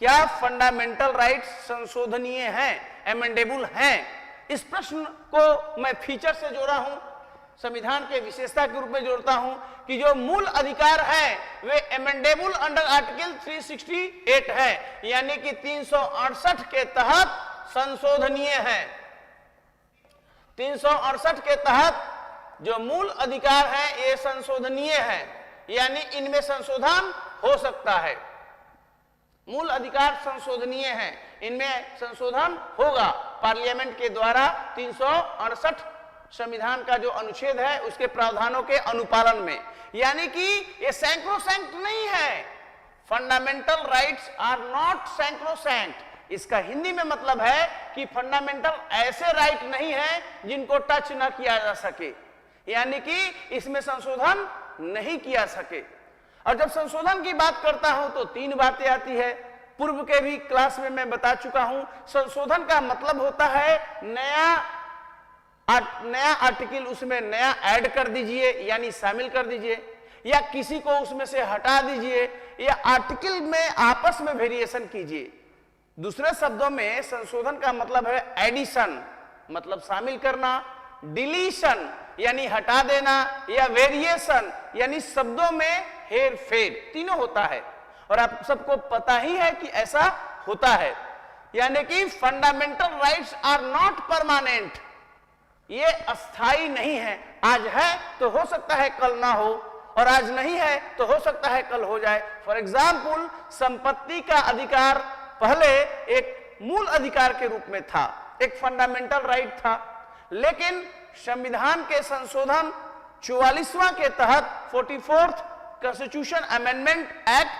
क्या फंडामेंटल राइट्स संशोधनीय हैं, एमेंडेबल हैं। इस प्रश्न को मैं फीचर से जोड़ा हूं, संविधान के विशेषता के रूप में जोड़ता हूं कि जो मूल अधिकार है वे एमेंडेबल अंडर आर्टिकल 368 है, यानी कि 368 के तहत संशोधनीय है। 368 के तहत जो मूल अधिकार है ये संशोधनीय है, यानी इनमें संशोधन हो सकता है। मूल अधिकार संशोधनीय है, इनमें संशोधन होगा पार्लियामेंट के द्वारा 368 संविधान का जो अनुच्छेद है उसके प्रावधानों के अनुपालन में। यानी कि ये सैंक्रोसैंक्ट नहीं है, फंडामेंटल राइट्स आर नॉट सैंक्रोसैंक्ट, इसका हिंदी में मतलब है कि फंडामेंटल ऐसे राइट नहीं है जिनको टच ना किया जा सके, यानी कि इसमें संशोधन नहीं किया सके। और जब संशोधन की बात करता हूं तो तीन बातें आती है, पूर्व के भी क्लास में मैं बता चुका हूं। संशोधन का मतलब होता है नया आर्टिकल उसमें नया ऐड कर दीजिए यानी शामिल कर दीजिए, या किसी को उसमें से हटा दीजिए, या आर्टिकल में आपस में वेरिएशन कीजिए। दूसरे शब्दों में संशोधन का मतलब है एडिशन मतलब शामिल करना, डिलीशन यानी हटा देना, या वेरिएशन यानी शब्दों में हेर फेर, तीनों होता है। और आप सबको पता ही है कि ऐसा होता है, यानी कि fundamental rights are not permanent, ये अस्थाई नहीं है। आज है तो हो सकता है कल ना हो, और आज नहीं है तो हो सकता है कल हो जाए। फॉर एग्जाम्पल, संपत्ति का अधिकार पहले एक मूल अधिकार के रूप में था, एक फंडामेंटल राइट था, लेकिन संविधान के संशोधन 44वां के तहत 44th कॉन्स्टिट्यूशन अमेंडमेंट एक्ट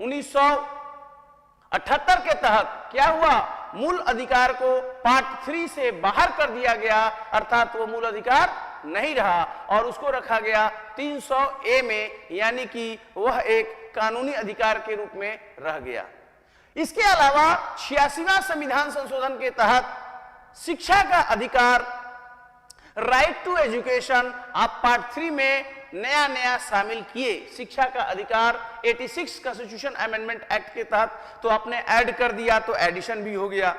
1978 के तहत क्या हुआ, मूल अधिकार को पार्ट 3 से बाहर कर दिया गया, अर्थात वो मूल अधिकार नहीं रहा और उसको रखा गया 300A में, यानी कि वह एक कानूनी अधिकार के रूप में रह गया। इसके अलावा 86वां संविधान संशोधन के तहत शिक्षा का अधिकार, राइट टू एजुकेशन, आप पार्ट 3 में नया नया शामिल किए। शिक्षा का अधिकार 86 कॉन्स्टिट्यूशन अमेंडमेंट एक्ट के तहत तो आपने ऐड कर दिया, तो एडिशन भी हो गया,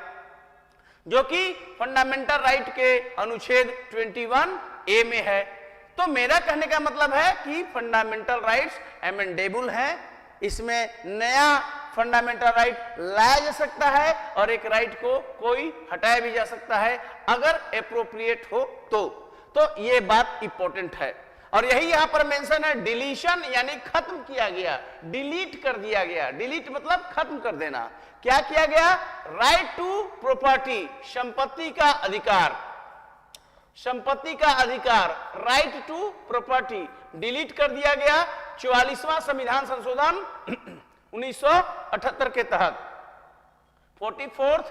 जो कि फंडामेंटल राइट के अनुच्छेद 21A में है। तो मेरा कहने का मतलब है कि फंडामेंटल राइट्स एमेंडेबल हैं, इसमें नया फंडामेंटल राइट लाया जा सकता है और एक राइट को कोई हटाया भी जा सकता है अगर एप्रोप्रिएट हो तो ये बात इंपॉर्टेंट है। और यही यहां पर मेंशन है, डिलीशन यानी खत्म किया गया, डिलीट कर दिया गया। डिलीट मतलब खत्म कर देना। क्या किया गया, राइट टू प्रॉपर्टी, संपत्ति का अधिकार, संपत्ति का अधिकार, राइट टू प्रॉपर्टी डिलीट कर दिया गया 44वां संविधान संशोधन 1978 के तहत 44th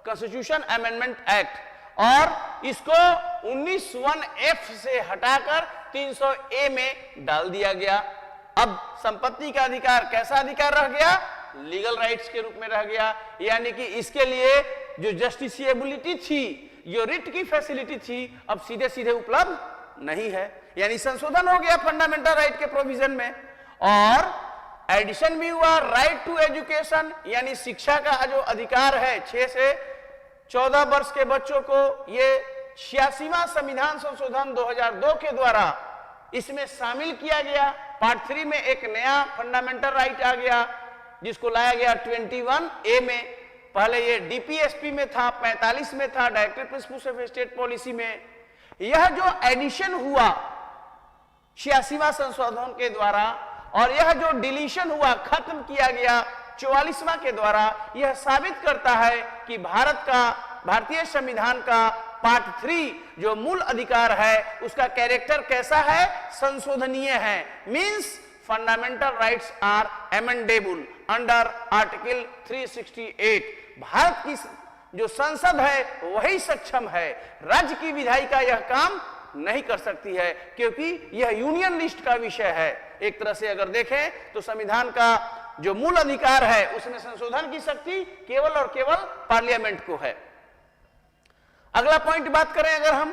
कॉन्स्टिट्यूशन अमेंडमेंट एक्ट, और इसको 19(1)(f) से हटाकर 300A में डाल दिया गया। अब संपत्ति का अधिकार कैसा अधिकार रह गया, लीगल राइट्स के रूप में रह गया, यानी कि इसके लिए जो जस्टिसिएबिलिटी थी, जो रिट की फैसिलिटी थी, अब सीधे सीधे उपलब्ध नहीं है, यानी संशोधन हो गया फंडामेंटल राइट के प्रोविजन में। और एडिशन भी हुआ, राइट टू एजुकेशन यानी शिक्षा का जो अधिकार है 6 से 14 वर्ष के बच्चों को, ये 86वां संविधान संशोधन 2002 के द्वारा इसमें शामिल किया गया। पार्ट 3 में एक नया फंडामेंटल राइट आ गया जिसको लाया गया 21A में। पहले ये DPSP में था, 45 में था, directive principles of state policy में। यह जो एडिशन हुआ 86वां संशोधन के द्वारा, और यह जो डिलीशन हुआ, खत्म किया गया 44वां के द्वारा, यह साबित करता है कि भारतीय संविधान का पार्ट 3 जो मूल अधिकार है उसका कैरेक्टर कैसा है, संशोधनीय है। Means fundamental rights are amendable under article 368। Bharat की जो संसद है वही सक्षम है, राज्य की विधायिका यह काम नहीं कर सकती है, क्योंकि यह यूनियन लिस्ट का विषय है। एक तरह से अगर देखें तो संविधान का जो मूल अधिकार है उसमें संशोधन की शक्ति केवल और केवल पार्लियामेंट को है। अगला पॉइंट बात करें अगर हम,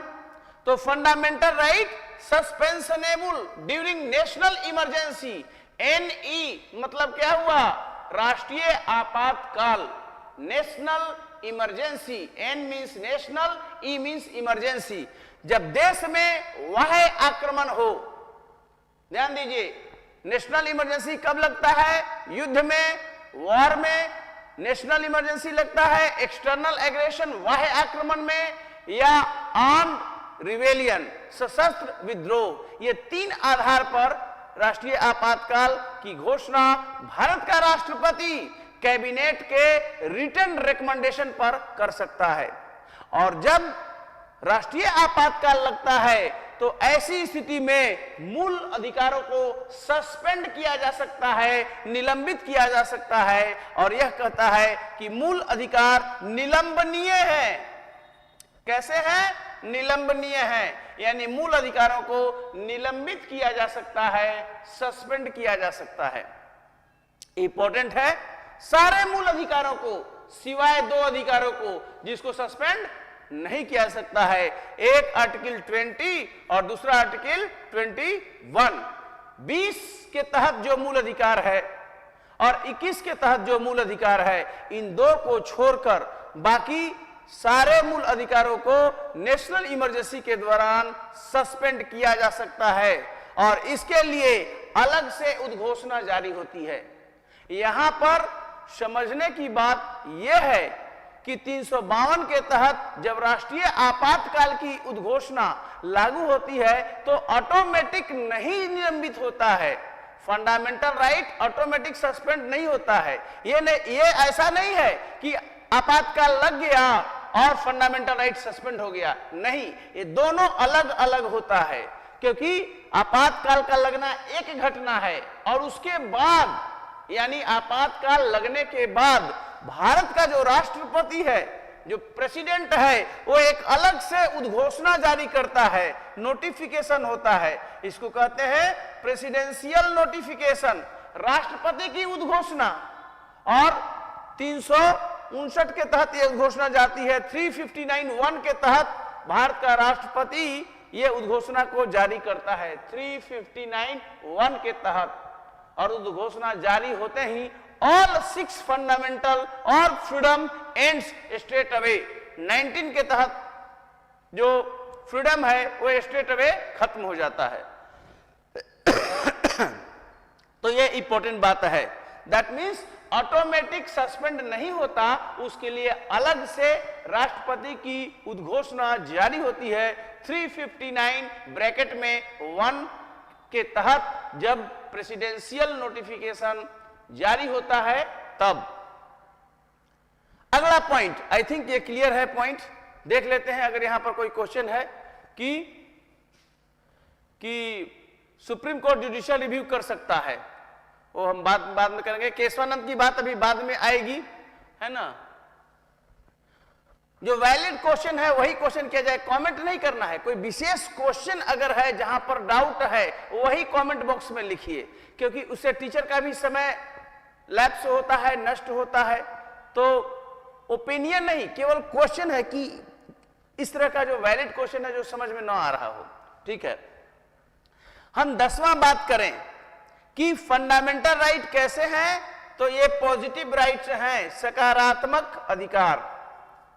तो fundamental right suspensionable during national emergency. NE मतलब क्या हुआ, राष्ट्रीय आपातकाल, national emergency. N means national, E means emergency. जब देश में वाह्य आक्रमण हो, ध्यान दीजिए, नेशनल इमरजेंसी कब लगता है, युद्ध में, वॉर में नेशनल इमरजेंसी लगता है, एक्सटर्नल एग्रेशन बाह्य आक्रमण में, या आर्म्ड रिवेलियन सशस्त्र विद्रोह। ये 3 आधार पर राष्ट्रीय आपातकाल की घोषणा भारत का राष्ट्रपति कैबिनेट के रिटन रिकमेंडेशन पर कर सकता है। और जब राष्ट्रीय आपातकाल लगता है तो ऐसी स्थिति में मूल अधिकारों को सस्पेंड किया जा सकता है, निलंबित किया जा सकता है, और यह कहता है कि मूल अधिकार निलंबनीय है। कैसे है? निलंबनीय है, यानी मूल अधिकारों को निलंबित किया जा सकता है, सस्पेंड किया जा सकता है। इंपॉर्टेंट है, सारे मूल अधिकारों को सिवाय 2 अधिकारों को जिसको सस्पेंड नहीं किया जा सकता है। एक आर्टिकल 20 और दूसरा आर्टिकल 21। 20 के तहत जो मूल अधिकार है और 21 के तहत जो मूल अधिकार है, इन 2 को छोड़कर बाकी सारे मूल अधिकारों को नेशनल इमरजेंसी के दौरान सस्पेंड किया जा सकता है, और इसके लिए अलग से उद्घोषणा जारी होती है। यहां पर समझने की बात यह है कि 352 के तहत जब राष्ट्रीय आपातकाल की उद्घोषणा लागू होती है तो ऑटोमेटिक नहीं निलंबित होता है। फंडामेंटल राइट ऑटोमेटिक सस्पेंड नहीं होता है। ये ऐसा नहीं है कि आपातकाल लग गया और फंडामेंटल राइट सस्पेंड हो गया, नहीं, ये दोनों अलग अलग होता है, क्योंकि आपातकाल का लगना एक घटना है और उसके बाद यानी आपातकाल लगने के बाद भारत का जो राष्ट्रपति है, जो प्रेसिडेंट है, वो एक अलग से उद्घोषणा जारी करता है, नोटिफिकेशन होता है। इसको कहते हैं प्रेसिडेंशियल नोटिफिकेशन, राष्ट्रपति की उद्घोषणा। और 359 के तहत यह उद्घोषणा जाती है। 359(1) के तहत भारत का राष्ट्रपति यह उद्घोषणा को जारी करता है, 359(1) के तहत। और उद्घोषणा जारी होते ही ऑल 6 फंडामेंटल और फ्रीडम एंड्स स्ट्रेट अवे। 19 के तहत जो फ्रीडम है वो स्ट्रेट अवे खत्म हो जाता है। तो ये इंपॉर्टेंट बात है। दैट मीन्स ऑटोमेटिक सस्पेंड नहीं होता, उसके लिए अलग से राष्ट्रपति की उद्घोषणा जारी होती है। 359 ब्रैकेट में 1 के तहत जब प्रेसिडेंशियल नोटिफिकेशन जारी होता है तब। अगला पॉइंट, आई थिंक ये क्लियर है पॉइंट, देख लेते हैं अगर यहां पर कोई क्वेश्चन है कि सुप्रीम कोर्ट जुडिशियल रिव्यू कर सकता है, वो हम बाद में करेंगे। केशवानंद की बात अभी बाद में आएगी, है ना। जो वैलिड क्वेश्चन है वही क्वेश्चन किया जाए, कमेंट नहीं करना है। कोई विशेष क्वेश्चन अगर है जहां पर डाउट है वही कमेंट बॉक्स में लिखिए, क्योंकि उससे टीचर का भी समय लैप्स होता है, नष्ट होता है। तो ओपिनियन नहीं, केवल क्वेश्चन है कि इस तरह का जो वैलिड क्वेश्चन है जो समझ में ना आ रहा हो, ठीक है। हम 10वां बात करें कि फंडामेंटल राइट कैसे हैं, तो ये पॉजिटिव राइट्स हैं, सकारात्मक अधिकार।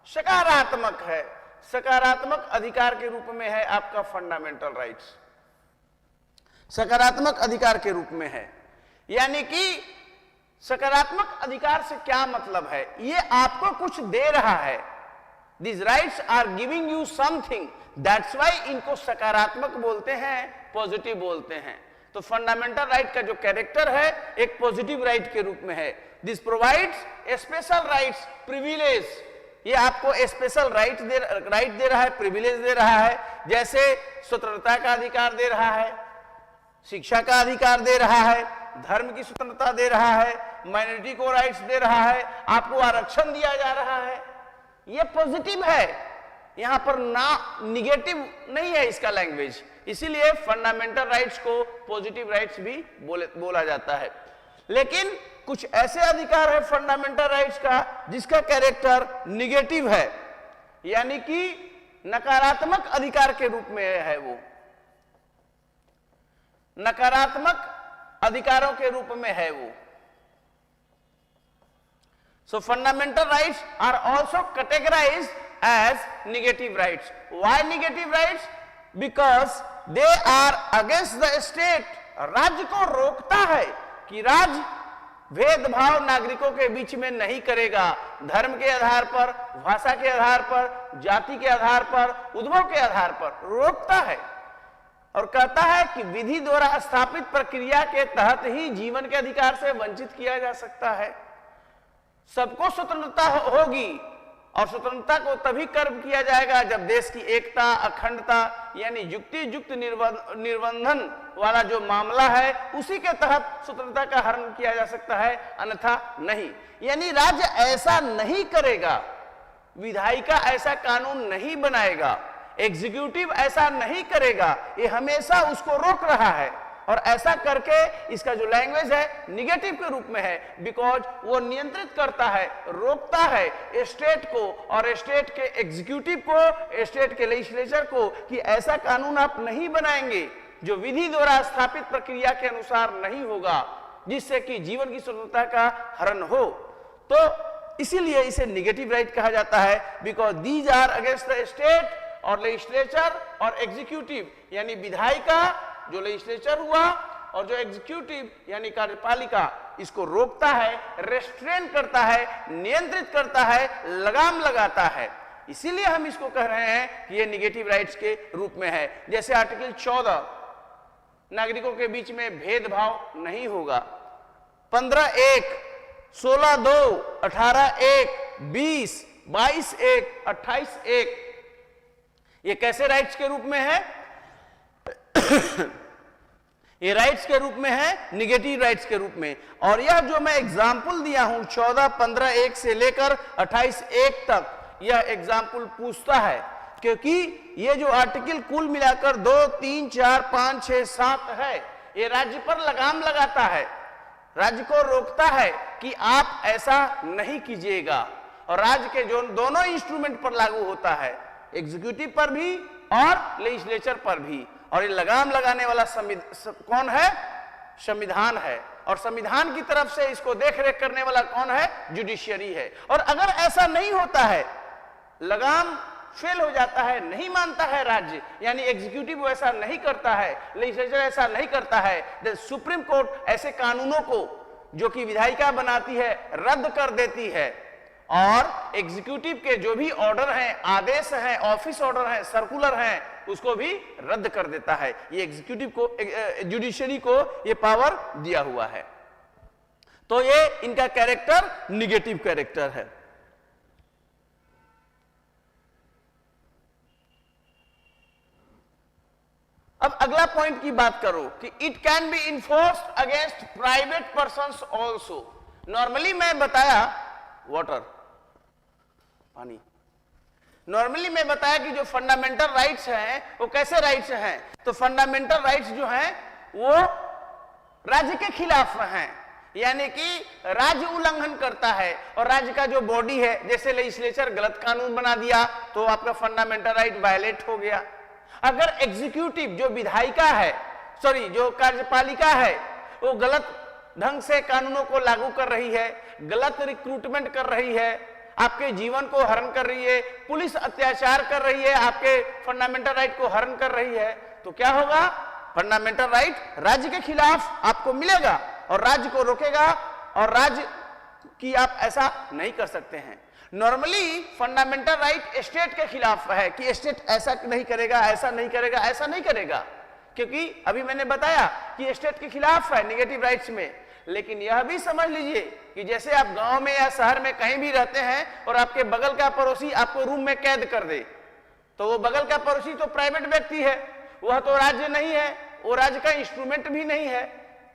सकारात्मक है, सकारात्मक अधिकार के रूप में है आपका फंडामेंटल राइट्स, सकारात्मक अधिकार के रूप में है। यानी कि सकारात्मक अधिकार से क्या मतलब है, ये आपको कुछ दे रहा है। These rights are giving you something, that's why इनको सकारात्मक बोलते हैं, पॉजिटिव बोलते हैं। तो फंडामेंटल राइट का जो कैरेक्टर है एक पॉजिटिव राइट के रूप में है। This provides special rights, privilege, ये आपको स्पेशल राइट दे रहा है, प्रिविलेज दे रहा है। जैसे स्वतंत्रता का अधिकार दे रहा है, शिक्षा का अधिकार दे रहा है, धर्म की स्वतंत्रता दे रहा है, माइनॉरिटी को राइट्स दे रहा है, आपको आरक्षण दिया जा रहा है। ये पॉजिटिव है, यहां पर ना निगेटिव नहीं है इसका लैंग्वेज, इसीलिए फंडामेंटल राइट्स को पॉजिटिव राइट्स भी बोला जाता है। लेकिन कुछ ऐसे अधिकार है फंडामेंटल राइट्स का जिसका कैरेक्टर निगेटिव है, यानी कि नकारात्मक अधिकार के रूप में है, वो नकारात्मक अधिकारों के रूप में है वो। So fundamental rights are also categorized as negative rights. Why negative rights? Because they are against the state. राज्य को रोकता है कि राज्य भेदभाव नागरिकों के बीच में नहीं करेगा, धर्म के आधार पर, भाषा के आधार पर, जाति के आधार पर, उद्भव के आधार पर रोकता है और कहता है कि विधि द्वारा स्थापित प्रक्रिया के तहत ही जीवन के अधिकार से वंचित किया जा सकता है। सबको स्वतंत्रता होगी और स्वतंत्रता को तभी कर्म किया जाएगा जब देश की एकता, अखंडता यानी युक्ति युक्त निर्बंधन वाला जो मामला है उसी के तहत स्वतंत्रता का हरण किया जा सकता है, अन्यथा नहीं। यानी राज्य ऐसा नहीं करेगा, विधायिका ऐसा कानून नहीं बनाएगा, एग्जीक्यूटिव ऐसा नहीं करेगा, ये हमेशा उसको रोक रहा है। और ऐसा करके इसका जो लैंग्वेज है निगेटिव के रूप में है, बिकॉज वो नियंत्रित करता है, रोकता है स्टेट को और स्टेट के एग्जीक्यूटिव को, स्टेट के लेजिस्लेचर को कि ऐसा कानून आप नहीं बनाएंगे जो विधि द्वारा स्थापित प्रक्रिया के अनुसार नहीं होगा, जिससे कि जीवन की स्वतंत्रता का हरण हो। तो इसीलिए इसे निगेटिव राइट कहा जाता है, because these are against the state और लेजिस्लेचर और एग्जीक्यूटिव यानी विधायिका जो लेजिस्लेचर हुआ और जो एग्जीक्यूटिव यानी कार्यपालिका इसको रोकता है, रेस्ट्रेन करता है, नियंत्रित करता है, लगाम लगाता है। इसीलिए हम इसको कह रहे हैं कि ये निगेटिव राइट्स के रूप में है। जैसे आर्टिकल 14 नागरिकों के बीच में भेदभाव नहीं होगा, 15(1), 16(2), 18(1), 20, 22(1), 28(1) ये कैसे राइट्स के रूप में है? ये राइट्स के रूप में है, निगेटिव राइट्स के रूप में। और यह जो मैं एग्जाम्पल दिया हूं 14, 15(1) से लेकर 28(1) तक, यह एग्जाम्पल पूछता है क्योंकि ये जो आर्टिकल कुल मिलाकर 2, 3, 4, 5, 6, 7 है, ये राज्य पर लगाम लगाता है, राज्य को रोकता है कि आप ऐसा नहीं कीजिएगा। और राज्य के जो दोनों इंस्ट्रूमेंट पर लागू होता है, एग्जीक्यूटिव पर भी और लेजिस्लेचर पर भी। और ये लगाम लगाने वाला कौन है? संविधान है। और संविधान की तरफ से इसको देखरेख करने वाला कौन है? जुडिशियरी है। और अगर ऐसा नहीं होता है, लगाम फेल हो जाता है, नहीं मानता है राज्य, यानी एग्जीक्यूटिव ऐसा नहीं करता है, लेजिस्लेचर ऐसा नहीं करता है, देन सुप्रीम कोर्ट ऐसे कानूनों को जो कि विधायिका बनाती है रद्द कर देती है। और एग्जीक्यूटिव के जो भी ऑर्डर हैं, आदेश हैं, ऑफिस ऑर्डर हैं, सर्कुलर हैं, उसको भी रद्द कर देता है। ये एग्जीक्यूटिव को, जुडिशरी को ये पावर दिया हुआ है। तो ये इनका कैरेक्टर निगेटिव कैरेक्टर है। अब अगला पॉइंट की बात करो कि it can be enforced against private persons also. Normally मैं बताया वाटर, पानी, नॉर्मली मैं बताया कि जो फंडामेंटल राइट्स हैं वो कैसे राइट्स हैं। तो फंडामेंटल राइट्स जो हैं वो राज्य के खिलाफ हैं, यानी कि राज्य उल्लंघन करता है और राज्य का जो बॉडी है, जैसे लेजिस्लेचर गलत कानून बना दिया तो आपका फंडामेंटल राइट वायलेट हो गया। अगर एग्जीक्यूटिव जो विधायिका है, जो कार्यपालिका है, वो गलत ढंग से कानूनों को लागू कर रही है, गलत रिक्रूटमेंट कर रही है, आपके जीवन को हरण कर रही है, पुलिस अत्याचार कर रही है, आपके फंडामेंटल राइट को हरण कर रही है, तो क्या होगा? फंडामेंटल राइट राज्य के खिलाफ आपको मिलेगा और राज्य को रोकेगा और राज्य की आप ऐसा नहीं कर सकते हैं। नॉर्मली फंडामेंटल राइट स्टेट के खिलाफ है कि स्टेट ऐसा नहीं करेगा, ऐसा नहीं करेगा, ऐसा नहीं करेगा, क्योंकि अभी मैंने बताया कि स्टेट के खिलाफ है निगेटिव राइट्स में। लेकिन यह भी समझ लीजिए कि जैसे आप गांव में या शहर में कहीं भी रहते हैं और आपके बगल का पड़ोसी आपको रूम में कैद कर दे, तो वो बगल का पड़ोसी तो प्राइवेट व्यक्ति है, वह तो राज्य नहीं है, वो राज्य का इंस्ट्रूमेंट भी नहीं है,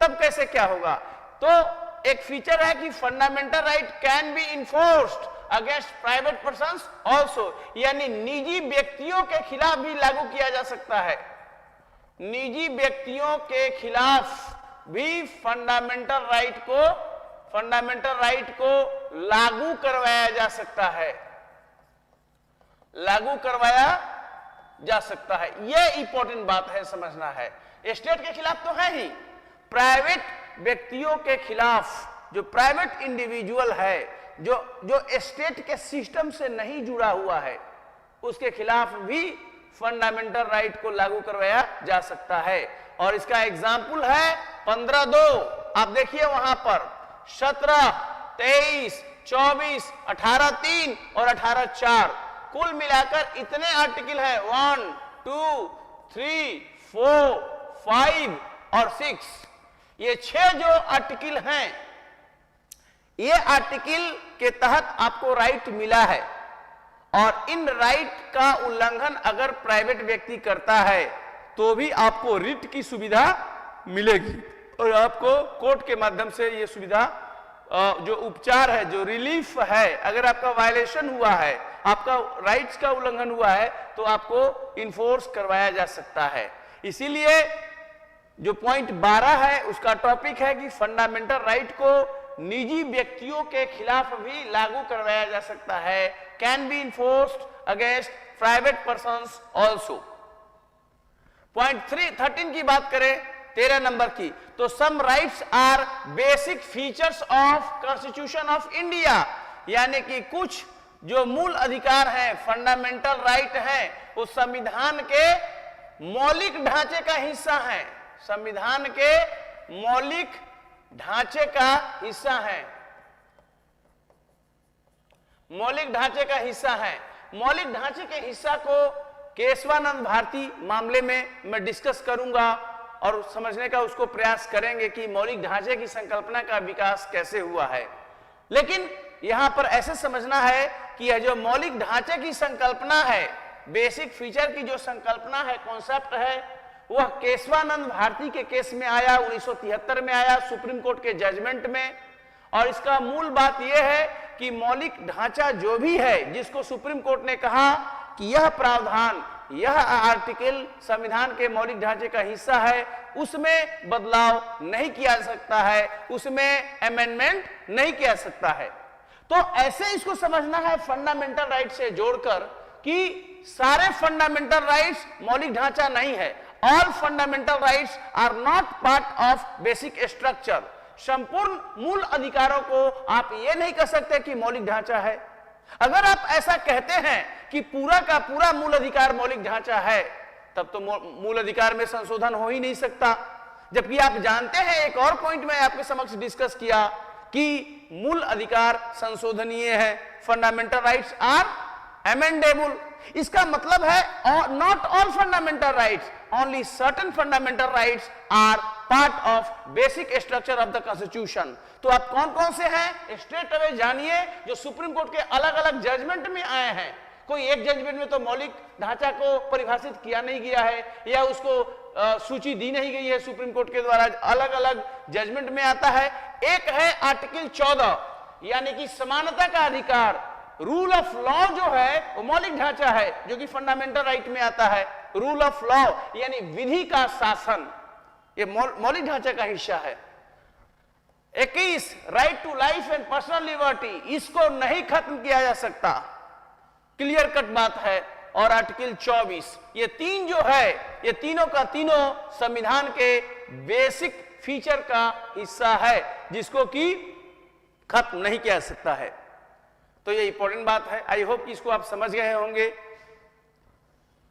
तब कैसे क्या होगा? तो एक फीचर है कि fundamental right can be enforced against private persons also, यानी निजी व्यक्तियों के खिलाफ भी लागू किया जा सकता है। निजी व्यक्तियों के खिलाफ भी फंडामेंटल राइट को लागू करवाया जा सकता है, लागू करवाया जा सकता है। यह इंपॉर्टेंट बात है, समझना है। स्टेट के खिलाफ तो है ही, प्राइवेट व्यक्तियों के खिलाफ, जो प्राइवेट इंडिविजुअल है, जो स्टेट के सिस्टम से नहीं जुड़ा हुआ है, उसके खिलाफ भी फंडामेंटल राइट को लागू करवाया जा सकता है। और इसका एग्जाम्पल है 15(2), आप देखिए वहां पर 17, 23, 24, 18(3) और 18(4), कुल मिलाकर इतने आर्टिकल है, 1, 2, 3, 4, 5 और 6। ये 6 जो आर्टिकल हैं, ये आर्टिकल के तहत आपको राइट मिला है। और इन राइट का उल्लंघन अगर प्राइवेट व्यक्ति करता है तो भी आपको रिट की सुविधा मिलेगी और आपको कोर्ट के माध्यम से यह सुविधा जो उपचार है, जो रिलीफ है, अगर आपका वायलेशन हुआ है, आपका राइट्स का उल्लंघन हुआ है तो आपको इन्फोर्स करवाया जा सकता है। इसीलिए जो पॉइंट 12 है उसका टॉपिक है कि फंडामेंटल राइट को निजी व्यक्तियों के खिलाफ भी लागू करवाया जा सकता है, can be enforced against private persons also. Point 13 की बात करें, 13 नंबर की, तो some rights are basic features of constitution of India, यानी कि कुछ जो मूल अधिकार हैं, फंडामेंटल राइट हैं, वो संविधान के मौलिक ढांचे का हिस्सा हैं, संविधान के मौलिक ढांचे का हिस्सा है, मौलिक ढांचे का हिस्सा है। मौलिक ढांचे के हिस्सा को केशवानंद भारती मामले में मैं डिस्कस करूंगा और समझने का उसको प्रयास करेंगे कि मौलिक ढांचे की संकल्पना का विकास कैसे हुआ है। लेकिन यहां पर ऐसे समझना है कि यह जो मौलिक ढांचे की संकल्पना है, बेसिक फीचर की जो संकल्पना है, कॉन्सेप्ट है, वह केशवानंद भारती के केस में आया, 1973 में आया, सुप्रीम कोर्ट के जजमेंट में। और इसका मूल बात यह है कि मौलिक ढांचा जो भी है, जिसको सुप्रीम कोर्ट ने कहा कि यह प्रावधान, यह आर्टिकल संविधान के मौलिक ढांचे का हिस्सा है, उसमें बदलाव नहीं किया जा सकता है, उसमें अमेंडमेंट नहीं किया जा सकता है। तो ऐसे इसको समझना है फंडामेंटल राइट से जोड़कर कि सारे फंडामेंटल राइट्स मौलिक ढांचा नहीं है। All fundamental rights are not part of basic structure. संपूर्ण मूल अधिकारों को आप ये नहीं कह सकते कि मौलिक ढांचा है। अगर आप ऐसा कहते हैं कि पूरा का पूरा मूल अधिकार मौलिक ढांचा है, तब तो मूल अधिकार में संशोधन हो ही नहीं सकता। जबकि आप जानते हैं, एक और पॉइंट में आपके समक्ष डिस्कस किया कि मूल अधिकार संशोधनीय है, फंडामेंटल राइट्स आर अमेंडेबल। इसका मतलब है not all fundamental rights, only certain fundamental rights are part of basic structure of the constitution. तो आप कौन कौन से हैं स्ट्रेट अवे जानिए, जो सुप्रीम कोर्ट के अलग अलग जजमेंट में आए हैं। कोई एक जजमेंट में तो मौलिक ढांचा को परिभाषित किया नहीं गया है या उसको सूची दी नहीं गई है सुप्रीम कोर्ट के द्वारा, अलग अलग जजमेंट में आता है। एक है आर्टिकल 14, यानी कि समानता का अधिकार, रूल ऑफ लॉ जो है वो मौलिक ढांचा है, जो कि फंडामेंटल राइट में आता है। रूल ऑफ लॉ यानी विधि का शासन, ये मौलिक ढांचे का हिस्सा है। 21 right to life and personal liberty, इसको नहीं खत्म किया जा सकता, क्लियर कट बात है। और आर्टिकल 24, ये तीन जो है, ये तीनों का तीनों संविधान के बेसिक फीचर का हिस्सा है, जिसको कि खत्म नहीं किया जा सकता है। तो ये इंपॉर्टेंट बात है। आई होप कि इसको आप समझ गए होंगे।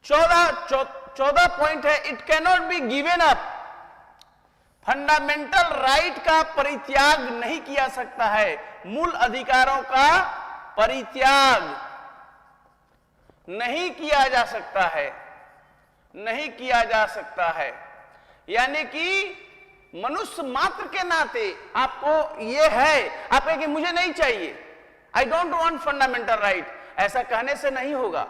14 पॉइंट है, it cannot be given up. Fundamental right का परित्याग नहीं किया सकता है, मूल अधिकारों का परित्याग नहीं किया जा सकता है, नहीं किया जा सकता है। यानी कि मनुष्य मात्र के नाते आपको यह है, आप कहें कि मुझे नहीं चाहिए, I don't want fundamental right, ऐसा कहने से नहीं होगा।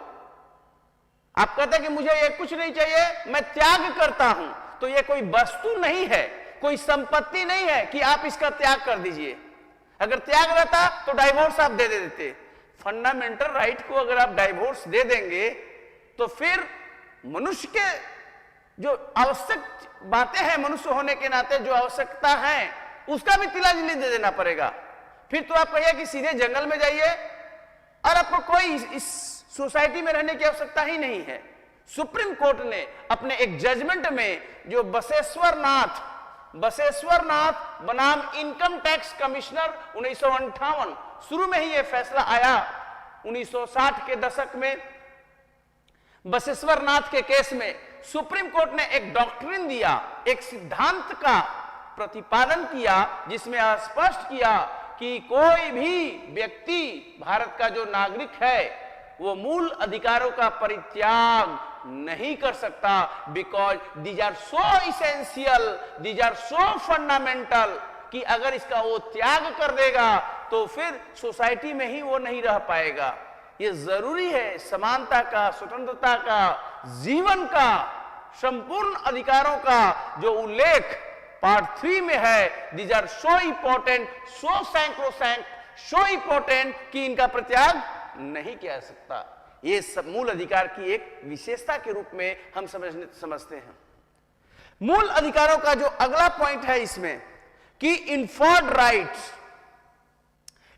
आप कहते हैं कि मुझे ये कुछ नहीं चाहिए, मैं त्याग करता हूं, तो ये कोई वस्तु नहीं है, कोई संपत्ति नहीं है कि आप इसका त्याग कर दीजिए। अगर त्याग रहता तो डाइवोर्स आप दे देते। फंडामेंटल राइट को अगर आप डाइवोर्स दे देंगे तो फिर मनुष्य के जो आवश्यक बातें हैं, मनुष्य होने के नाते जो आवश्यकता है, उसका भी तिलांजलि दे देना पड़ेगा। फिर तो आप कहिए कि सीधे जंगल में जाइए और आपको कोई इस सोसाइटी में रहने की आवश्यकता ही नहीं है। सुप्रीम कोर्ट ने अपने एक जजमेंट में, जो बसेश्वर नाथ बनाम इनकम टैक्स कमिश्नर 1958, शुरू में ही यह फैसला आया 1960 के दशक में। बसेश्वर नाथ के केस में सुप्रीम कोर्ट ने एक डॉक्ट्रिन दिया, एक सिद्धांत का प्रतिपादन किया, जिसमें स्पष्ट किया कि कोई भी व्यक्ति, भारत का जो नागरिक है, वो मूल अधिकारों का परित्याग नहीं कर सकता, because these are so essential, these are so fundamental, कि अगर इसका वो त्याग कर देगा तो फिर सोसाइटी में ही वो नहीं रह पाएगा। ये जरूरी है समानता का, स्वतंत्रता का, जीवन का, संपूर्ण अधिकारों का जो उल्लेख पार्ट 3 में है। These are so important, so sacrosanct, so important कि इनका परित्याग नहीं किया जा सकता। ये सब मूल अधिकार की एक विशेषता के रूप में हम समझते हैं। मूल अधिकारों का जो अगला पॉइंट है इसमें कि इन्फर्ड राइट्स।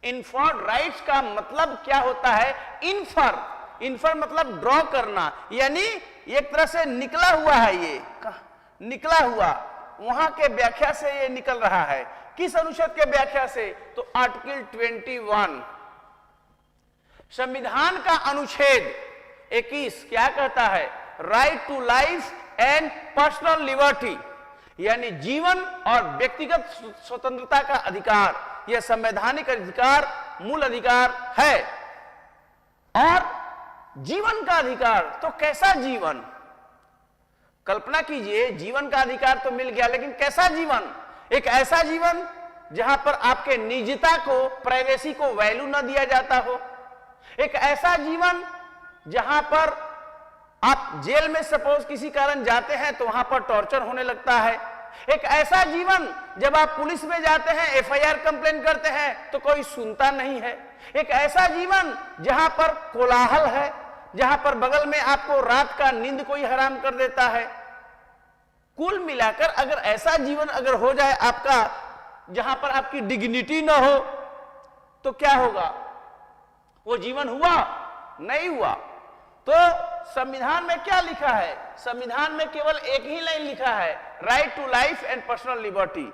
इन्फर्ड राइट्स का मतलब क्या होता है? इन्फर मतलब ड्रॉ करना, यानी एक तरह से निकला हुआ है। ये निकला हुआ वहां के व्याख्या से ये निकल रहा है। किस अनुच्छेद के व्याख्या से? तो आर्टिकल 21 संविधान का अनुच्छेद 21 क्या कहता है? Right to life and personal liberty, यानी जीवन और व्यक्तिगत स्वतंत्रता का अधिकार। यह संवैधानिक अधिकार मूल अधिकार है। और जीवन का अधिकार, तो कैसा जीवन? कल्पना कीजिए, जीवन का अधिकार तो मिल गया, लेकिन कैसा जीवन? एक ऐसा जीवन जहां पर आपके निजता को, प्राइवेसी को वैल्यू न दिया जाता हो। एक ऐसा जीवन जहां पर आप जेल में सपोज किसी कारण जाते हैं तो वहां पर टॉर्चर होने लगता है। एक ऐसा जीवन जब आप पुलिस में जाते हैं, एफआईआर कंप्लेन करते हैं तो कोई सुनता नहीं है। एक ऐसा जीवन जहां पर कोलाहल है, जहां पर बगल में आपको रात का नींद कोई हराम कर देता है। कुल मिलाकर अगर ऐसा जीवन अगर हो जाए आपका, जहां पर आपकी डिग्निटी ना हो, तो क्या होगा? वो जीवन हुआ? नहीं हुआ। तो संविधान में क्या लिखा है? संविधान में केवल एक ही लाइन लिखा है, right to life and personal liberty.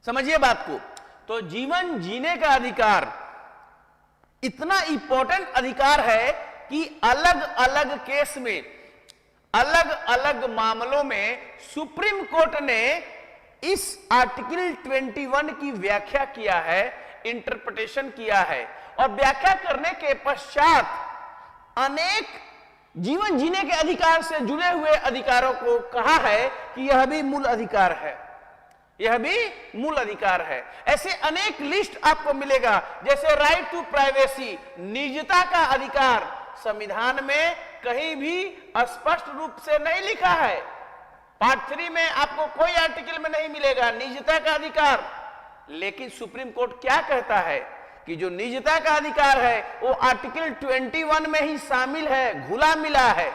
समझिए बात को। तो जीवन जीने का अधिकार इतना इंपॉर्टेंट अधिकार है कि अलग अलग केस में, अलग अलग मामलों में सुप्रीम कोर्ट ने इस आर्टिकल 21 की व्याख्या किया है, इंटरप्रिटेशन किया है। और व्याख्या करने के पश्चात अनेक जीवन जीने के अधिकार से जुड़े हुए अधिकारों को कहा है कि यह भी मूल अधिकार है, यह भी मूल अधिकार है। ऐसे अनेक लिस्ट आपको मिलेगा, जैसे राइट टू प्राइवेसी, निजता का अधिकार। संविधान में कहीं भी स्पष्ट रूप से नहीं लिखा है। पार्ट 3 में आपको कोई आर्टिकल में नहीं मिलेगा निजता का अधिकार। लेकिन सुप्रीम कोर्ट क्या कहता है कि जो निजता का अधिकार है वो आर्टिकल 21 में ही शामिल है, घुला मिला है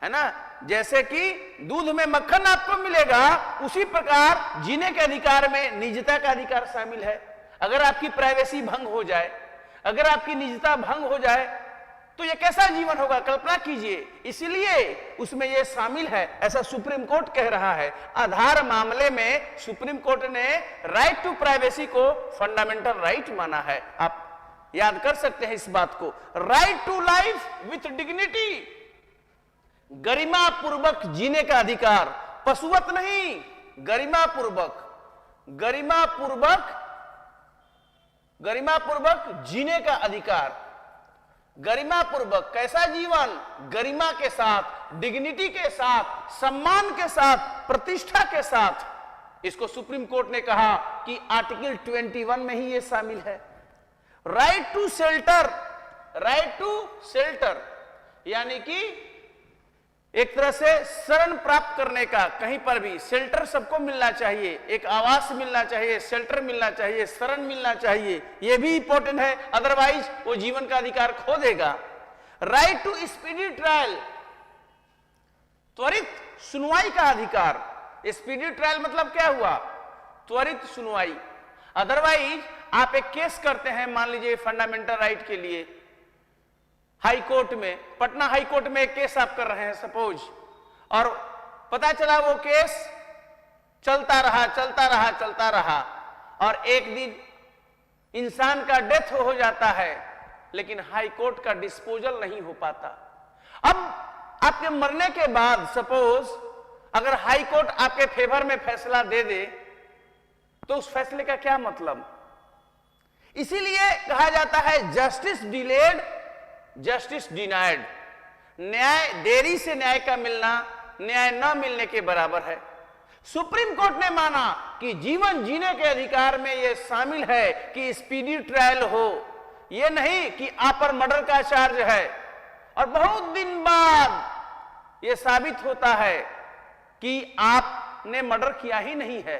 ना। जैसे कि दूध में मक्खन आपको मिलेगा, उसी प्रकार जीने के अधिकार में निजता का अधिकार शामिल है। अगर आपकी प्राइवेसी भंग हो जाए, अगर आपकी निजता भंग हो जाए, तो यह कैसा जीवन होगा? कल्पना कीजिए। इसलिए उसमें यह शामिल है, ऐसा सुप्रीम कोर्ट कह रहा है। आधार मामले में सुप्रीम कोर्ट ने राइट टू प्राइवेसी को फंडामेंटल राइट माना है। आप याद कर सकते हैं इस बात को। Right to life with dignity, गरिमा पूर्वक जीने का अधिकार, पशुवत नहीं, गरिमा पूर्वक, गरिमा पूर्वक, गरिमा पूर्वक जीने का अधिकार। गरिमा पूर्वक कैसा जीवन? गरिमा के साथ, डिग्निटी के साथ, सम्मान के साथ, प्रतिष्ठा के साथ। इसको सुप्रीम कोर्ट ने कहा कि आर्टिकल 21 में ही यह शामिल है। Right to shelter, right to shelter यानी कि एक तरह से शरण प्राप्त करने का, कहीं पर भी शेल्टर सबको मिलना चाहिए, एक आवास मिलना चाहिए, शेल्टर मिलना चाहिए, शरण मिलना चाहिए। यह भी इंपॉर्टेंट है, अदरवाइज वो जीवन का अधिकार खो देगा। राइट टू स्पीडी ट्रायल, त्वरित सुनवाई का अधिकार। स्पीडी ट्रायल मतलब क्या हुआ? त्वरित सुनवाई। अदरवाइज आप एक केस करते हैं, मान लीजिए फंडामेंटल राइट के लिए, हाई कोर्ट में, पटना हाई कोर्ट में एक केस आप कर रहे हैं सपोज, और पता चला वो केस चलता रहा चलता रहा चलता रहा, और एक दिन इंसान का डेथ हो जाता है, लेकिन हाई कोर्ट का डिस्पोजल नहीं हो पाता। अब आपके मरने के बाद सपोज अगर हाई कोर्ट आपके फेवर में फैसला दे दे, तो उस फैसले का क्या मतलब? इसीलिए कहा जाता है जस्टिस डिलेड जस्टिस डिनाइड। न्याय देरी से न्याय का मिलना न्याय न मिलने के बराबर है। सुप्रीम कोर्ट ने माना कि जीवन जीने के अधिकार में यह शामिल है कि स्पीडी ट्रायल हो, यह नहीं कि आप पर मर्डर का चार्ज है और बहुत दिन बाद यह साबित होता है कि आपने मर्डर किया ही नहीं है,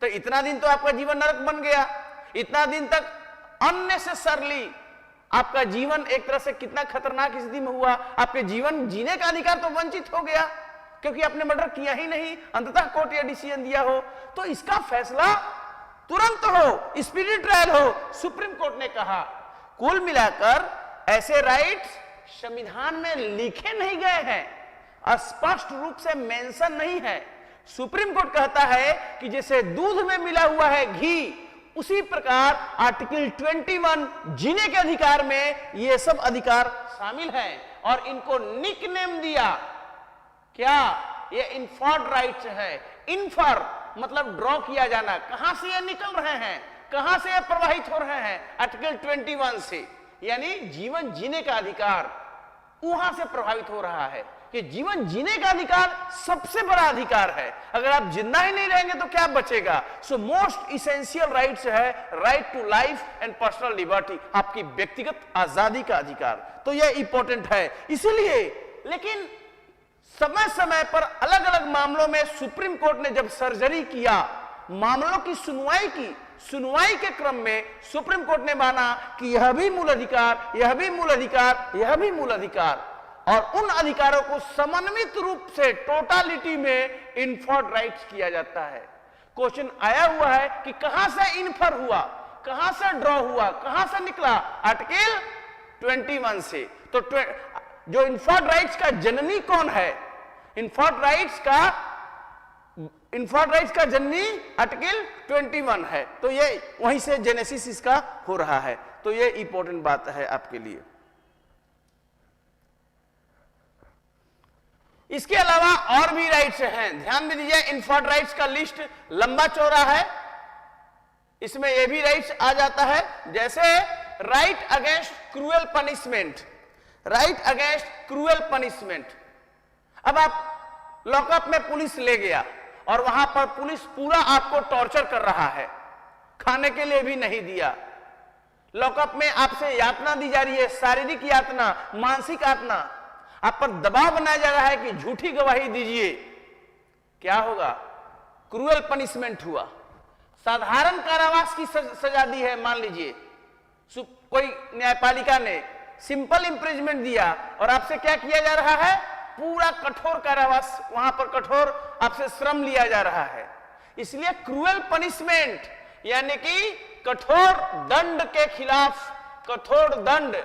तो इतना दिन तो आपका जीवन नरक बन गया। इतना दिन तक अननेसेसरली आपका जीवन एक तरह से कितना खतरनाक स्थिति में हुआ, आपके जीवन जीने का अधिकार तो वंचित हो गया क्योंकि आपने मर्डर किया ही नहीं, अंततः कोर्ट यह डिसीजन दिया हो तो इसका फैसला तुरंत हो, स्पीडी ट्रायल हो, सुप्रीम कोर्ट ने कहा। कुल मिलाकर ऐसे राइट्स संविधान में लिखे नहीं गए हैं, स्पष्ट रूप से मेंशन नहीं है। सुप्रीम कोर्ट कहता है कि जैसे दूध में मिला हुआ है घी, उसी प्रकार आर्टिकल 21 जीने के अधिकार में ये सब अधिकार शामिल हैं और इनको निकनेम दिया। क्या? ये इन्फर्ड राइट्स है। इन्फर मतलब ड्रॉ किया जाना, कहां से ये निकल रहे हैं, कहां से ये प्रवाहित हो रहे हैं? आर्टिकल 21 से, यानी जीवन जीने का अधिकार वहां से प्रभावित हो रहा है कि जीवन जीने का अधिकार सबसे बड़ा अधिकार है। अगर आप जिंदा ही नहीं रहेंगे तो क्या बचेगा? सो मोस्ट इसेंशियल राइट्स है right to life and personal liberty, आपकी व्यक्तिगत आजादी का अधिकार। तो यह इंपॉर्टेंट है। इसीलिए लेकिन समय समय पर अलग अलग मामलों में सुप्रीम कोर्ट ने जब सर्जरी किया, मामलों की सुनवाई की, सुनवाई के क्रम में सुप्रीम कोर्ट ने माना कि यह भी मूल अधिकार, यह भी मूल अधिकार, यह भी मूल अधिकार, और उन अधिकारों को समन्वित रूप से टोटालिटी में इन्फर्ड राइट्स किया जाता है। क्वेश्चन आया हुआ है कि कहां से इन्फर हुआ, कहां से ड्रॉ हुआ, कहां से निकला? आर्टिकल 21 से। तो जो इन्फर्ड राइट्स का जननी कौन है? इन्फर्ड राइट्स का जननी आर्टिकल 21 है। तो ये वहीं से जेनेसिस इसका हो रहा है। तो ये इंपॉर्टेंट बात है आपके लिए। इसके अलावा और भी राइट्स हैं, ध्यान में दीजिए। इन्फर्ड राइट्स का लिस्ट लंबा चौड़ा है, इसमें यह भी राइट्स आ जाता है, जैसे right against cruel punishment. Right against cruel punishment. अब आप लॉकअप में पुलिस ले गया और वहां पर पुलिस पूरा आपको टॉर्चर कर रहा है, खाने के लिए भी नहीं दिया, लॉकअप में आपसे यातना दी जा रही है, शारीरिक यातना, मानसिक यातना, आप पर दबाव बनाया जा रहा है कि झूठी गवाही दीजिए। क्या होगा? क्रूएल पनिशमेंट हुआ। साधारण कारावास की सजा दी है, मान लीजिए कोई न्यायपालिका ने सिंपल इंप्रिजमेंट दिया और आपसे क्या किया जा रहा है? पूरा कठोर कारावास, वहां पर कठोर आपसे श्रम लिया जा रहा है। इसलिए क्रूएल पनिशमेंट यानी कि कठोर दंड के खिलाफ, कठोर दंड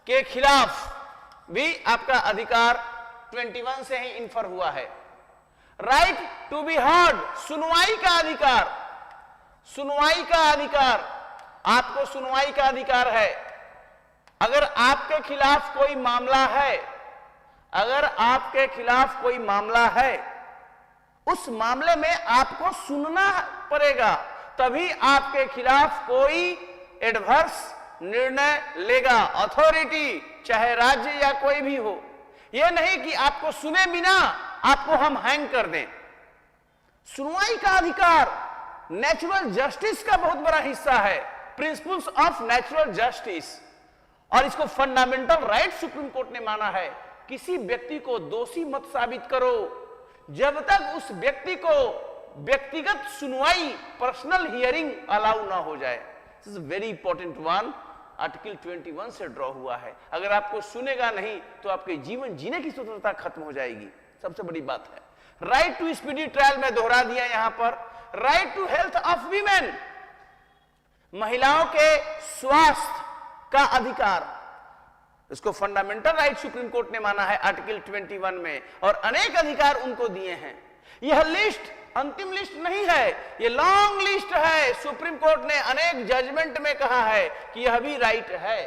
के खिलाफ भी आपका अधिकार 21 से ही इन्फर हुआ है। राइट टू बी हर्ड, सुनवाई का अधिकार, सुनवाई का अधिकार, आपको सुनवाई का अधिकार है। अगर आपके खिलाफ कोई मामला है, अगर आपके खिलाफ कोई मामला है, उस मामले में आपको सुनना पड़ेगा, तभी आपके खिलाफ कोई एडवर्स निर्णय लेगा अथॉरिटी, चाहे राज्य या कोई भी हो। यह नहीं कि आपको सुने बिना आपको हम हैंग कर दें। सुनवाई का अधिकार नेचुरल जस्टिस का बहुत बड़ा हिस्सा है, प्रिंसिपल्स ऑफ नेचुरल जस्टिस, और इसको फंडामेंटल राइट सुप्रीम कोर्ट ने माना है। किसी व्यक्ति को दोषी मत साबित करो जब तक उस व्यक्ति को व्यक्तिगत सुनवाई, पर्सनल हियरिंग अलाउ ना हो जाए। This is very important one, article 21 से ड्रॉ हुआ है। अगर आपको सुनेगा नहीं तो आपके जीवन जीने की स्वतंत्रता खत्म हो जाएगी, सबसे बड़ी बात है। राइट टू स्पीडी ट्रायल में दोहरा दिया यहां पर। Right to health of women, महिलाओं के स्वास्थ्य का अधिकार, इसको फंडामेंटल राइट सुप्रीम कोर्ट ने माना है आर्टिकल 21 में, और अनेक अधिकार उनको दिए हैं। यह लिस्ट अंतिम लिस्ट नहीं है, यह लॉन्ग लिस्ट है। सुप्रीम कोर्ट ने अनेक जजमेंट में कहा है कि यह भी राइट है,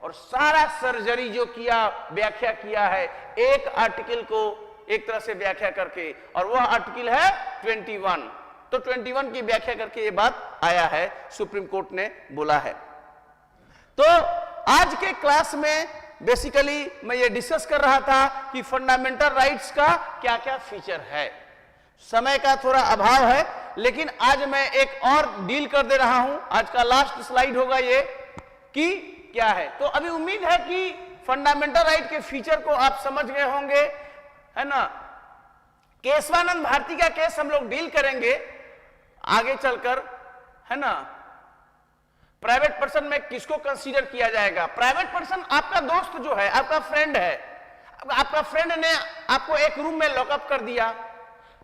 और सारा सर्जरी जो किया, व्याख्या किया है एक आर्टिकल को एक तरह से व्याख्या करके, और वह आर्टिकल है 21। तो 21 की व्याख्या करके यह बात आया है, सुप्रीम कोर्ट ने बोला है। तो आज के क्लास में बेसिकली मैं ये डिस्कस कर रहा था कि फंडामेंटल राइट्स का क्या क्या फीचर है। समय का थोड़ा अभाव है, लेकिन आज मैं एक और डील कर दे रहा हूं। आज का लास्ट स्लाइड होगा ये कि क्या है। तो अभी उम्मीद है कि फंडामेंटल राइट के फीचर को आप समझ गए होंगे, है ना। केशवानंद भारती का केस हम लोग डील करेंगे आगे चलकर, है ना। प्राइवेट पर्सन में किसको कंसीडर किया जाएगा? प्राइवेट पर्सन आपका दोस्त जो है, आपका फ्रेंड है, आपका फ्रेंड ने आपको एक रूम में लॉकअप कर दिया।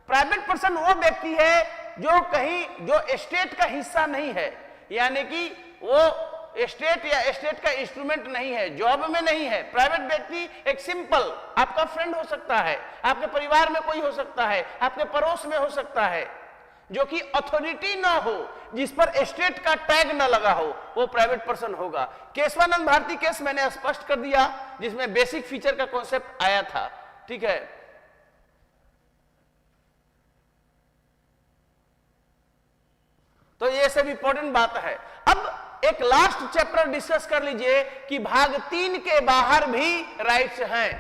प्राइवेट पर्सन वो व्यक्ति है जो कहीं, जो स्टेट का हिस्सा नहीं है, यानी कि वो स्टेट या स्टेट का इंस्ट्रूमेंट नहीं है, जॉब में नहीं है। प्राइवेट व्यक्ति एक सिंपल आपका फ्रेंड हो सकता है, आपके परिवार में कोई हो सकता है, आपके पड़ोस में हो सकता है, जो कि अथॉरिटी ना हो, जिस पर स्टेट का टैग ना लगा हो, वो प्राइवेट पर्सन होगा। केशवानंद भारती केस मैंने स्पष्ट कर दिया, जिसमें बेसिक फीचर का कॉन्सेप्ट आया था, ठीक है। तो ये सब इंपॉर्टेंट बात है। अब एक लास्ट चैप्टर डिस्कस कर लीजिए कि भाग 3 के बाहर भी राइट्स हैं।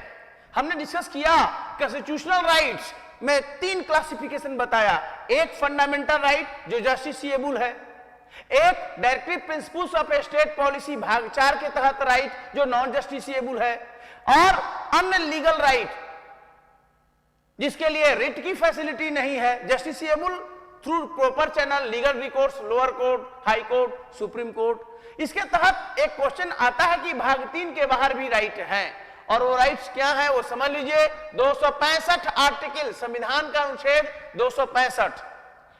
हमने डिस्कस किया कॉन्स्टिट्यूशनल राइट्स में 3 क्लासिफिकेशन बताया। एक फंडामेंटल राइट जो जस्टिसिएबल है, एक directive principles of state policy भाग 4 के तहत राइट जो नॉन जस्टिसिएबल है, और अन्य लीगल राइट जिसके लिए रिट की फैसिलिटी नहीं है, justiciable through proper channel, legal recourse, lower court, high court, supreme court. इसके तहत एक क्वेश्चन आता है कि भाग 3 के बाहर भी राइट हैं, और वो राइट्स क्या है वो समझ लीजिए। 265 आर्टिकल, संविधान का अनुच्छेद 265,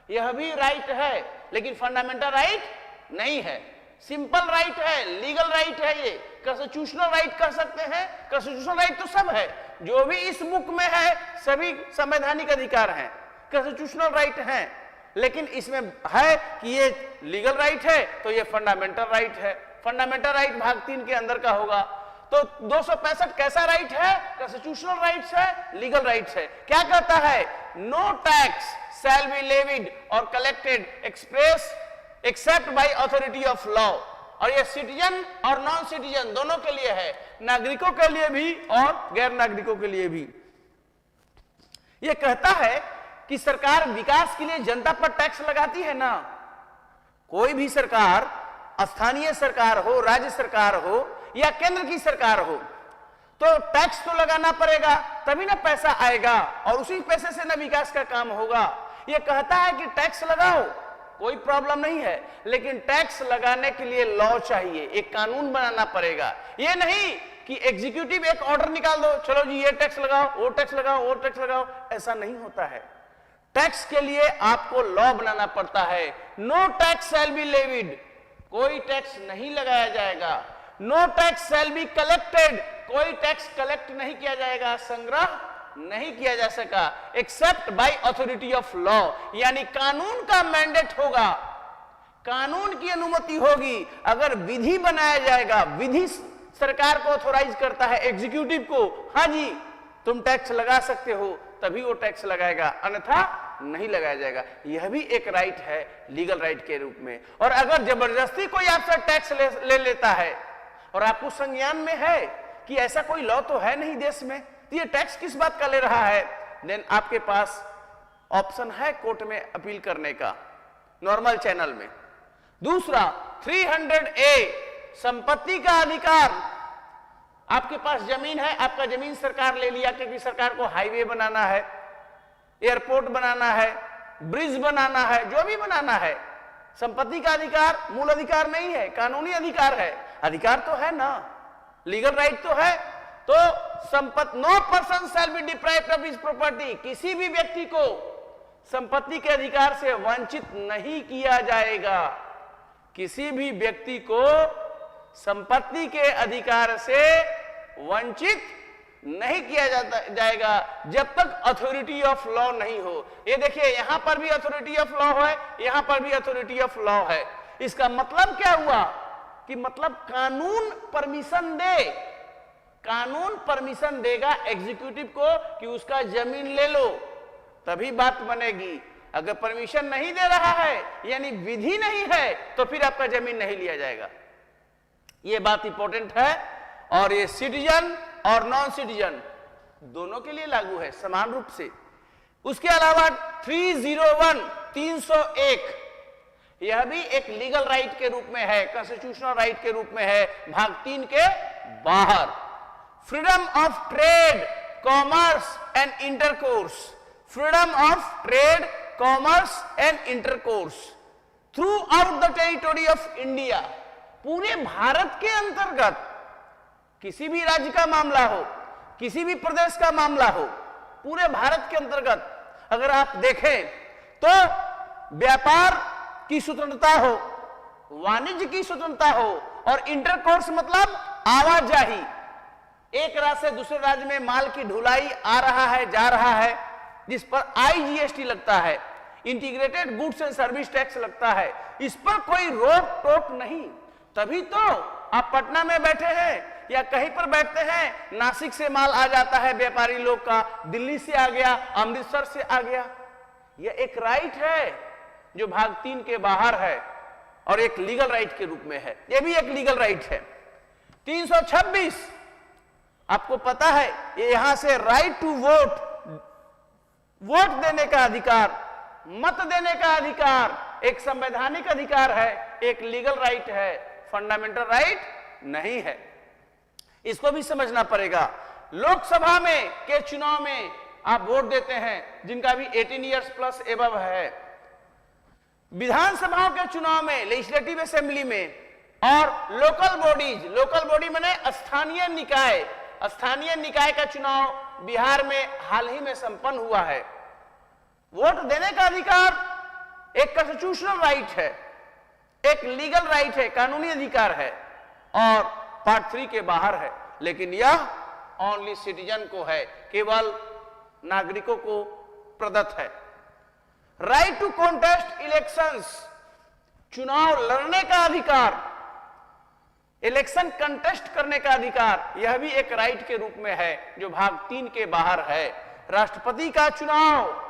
यह भी राइट है, लेकिन फंडामेंटल राइट नहीं है, सिंपल राइट है, लीगल राइट है। ये कॉन्स्टिट्यूशनल राइट कह सकते हैं। कॉन्स्टिट्यूशनल राइट तो सब है, जो भी इस बुक में है सभी संवैधानिक अधिकार हैं, कॉन्स्टिट्यूशनल राइट हैं, लेकिन इसमें है कि ये लीगल राइट है तो ये फंडामेंटल राइट है। फंडामेंटल राइट भाग 3 के अंदर का होगा। तो 265 कैसा राइट है? कॉन्स्टिट्यूशनल राइट्स है, लीगल राइट्स है। क्या कहता है? No tax shall be levied और collected express except by authority of law. और ये सिटीजन और नॉन सिटीजन दोनों के लिए है, नागरिकों के लिए भी और गैर नागरिकों के लिए भी। ये कहता है कि सरकार विकास के लिए जनता पर टैक्स लगाती है ना। कोई भी सरकार, स्थानीय सरकार हो, राज्य सरकार हो या केंद्र की सरकार हो, तो टैक्स तो लगाना पड़ेगा, तभी ना पैसा आएगा, और उसी पैसे से ना विकास का काम होगा। यह कहता है कि टैक्स लगाओ, कोई प्रॉब्लम नहीं है, लेकिन टैक्स लगाने के लिए लॉ चाहिए, एक कानून बनाना पड़ेगा। यह नहीं कि एग्जीक्यूटिव एक ऑर्डर निकाल दो, चलो जी ये टैक्स लगाओ, वो टैक्स लगाओ, वो टैक्स लगाओ, ऐसा नहीं होता है। टैक्स के लिए आपको लॉ बनाना पड़ता है। No tax shall be levied, कोई टैक्स नहीं लगाया जाएगा। No tax shall be collected, कोई टैक्स कलेक्ट नहीं किया जाएगा, संग्रह नहीं किया जा सका, except by authority of law, यानी कानून का मैंडेट होगा, कानून की अनुमति होगी। अगर विधि बनाया जाएगा, विधि सरकार को ऑथोराइज करता है एग्जीक्यूटिव को, हाँ जी तुम टैक्स लगा सकते हो, तभी वो टैक्स लगाएगा, अन्यथा नहीं लगाया जाएगा। यह भी एक राइट है लीगल राइट के रूप में। और अगर जबरदस्ती कोई आपसे टैक्स ले लेता है और आपको संज्ञान में है कि ऐसा कोई लॉ तो है नहीं देश में, तो ये टैक्स किस बात का ले रहा है, देन आपके पास ऑप्शन है कोर्ट में अपील करने का, नॉर्मल चैनल में। दूसरा 300A संपत्ति का अधिकार। आपके पास जमीन है, आपका जमीन सरकार ले लिया क्योंकि सरकार को हाईवे बनाना है, एयरपोर्ट बनाना है, ब्रिज बनाना है, जो भी बनाना है। संपत्ति का अधिकार मूल अधिकार नहीं है, कानूनी अधिकार है। अधिकार तो है ना, लीगल राइट तो है। तो संपत्ति, no person shall be deprived of his property, किसी भी व्यक्ति को संपत्ति के अधिकार से वंचित नहीं किया जाएगा। किसी भी व्यक्ति को संपत्ति के अधिकार से वंचित नहीं किया जाएगा जब तक अथॉरिटी ऑफ लॉ नहीं हो। ये देखिए यहां पर भी अथॉरिटी ऑफ लॉ है, यहां पर भी अथॉरिटी ऑफ लॉ है। इसका मतलब क्या हुआ कि मतलब कानून परमिशन दे, कानून परमिशन देगा एग्जीक्यूटिव को कि उसका जमीन ले लो, तभी बात बनेगी। अगर परमिशन नहीं दे रहा है यानी विधि नहीं है तो फिर आपका जमीन नहीं लिया जाएगा। ये बात इंपॉर्टेंट है। और ये सिटीजन और नॉन सिटीजन दोनों के लिए लागू है समान रूप से। उसके अलावा 301 यह भी एक लीगल राइट के रूप में है, कॉन्स्टिट्यूशनल राइट के रूप में है, भाग 3 के बाहर। Freedom of trade, commerce and intercourse, freedom of trade, commerce and intercourse through out the territory of India, पूरे भारत के अंतर्गत किसी भी राज्य का मामला हो, किसी भी प्रदेश का मामला हो, पूरे भारत के अंतर्गत अगर आप देखें तो व्यापार की स्वतंत्रता हो, वाणिज्य की स्वतंत्रता हो, और इंटरकोर्स मतलब आवाजाही, एक राज्य से दूसरे राज्य में माल की ढुलाई आ रहा है, जा रहा है, जिस पर IGST लगता है, integrated goods and service tax लगता है, इस पर कोई रोक टोक नहीं। तभी तो आप पटना में बैठे हैं या कहीं पर बैठते हैं, नासिक से माल आ जाता है व्यापारी लोग का, दिल्ली से आ गया, अमृतसर से आ गया। यह एक राइट है जो भाग 3 के बाहर है और एक लीगल राइट के रूप में है। यह भी एक लीगल राइट है। 326 आपको पता है, ये यहां से राइट टू वोट, वोट देने का अधिकार, मत देने का अधिकार एक संवैधानिक अधिकार है, एक लीगल राइट है, फंडामेंटल राइट नहीं है। इसको भी समझना पड़ेगा। लोकसभा में के चुनाव में आप वोट देते हैं जिनका भी 18 इयर्स प्लस एबव है। विधानसभाओं के चुनाव में, लेजिस्लेटिव असेंबली में, और लोकल बॉडीज, लोकल बॉडी माने स्थानीय निकाय, स्थानीय निकाय का चुनाव बिहार में हाल ही में संपन्न हुआ है। वोट देने का अधिकार एक कॉन्स्टिट्यूशनल राइट है, एक लीगल राइट है, कानूनी अधिकार है, और पार्ट 3 के बाहर है। लेकिन यह ओनली सिटीजन को है, केवल नागरिकों को प्रदत्त है। राइट टू कॉन्टेस्ट इलेक्शंस, चुनाव लड़ने का अधिकार, इलेक्शन कंटेस्ट करने का अधिकार, यह भी एक राइट के रूप में है जो भाग 3 के बाहर है। राष्ट्रपति का चुनाव,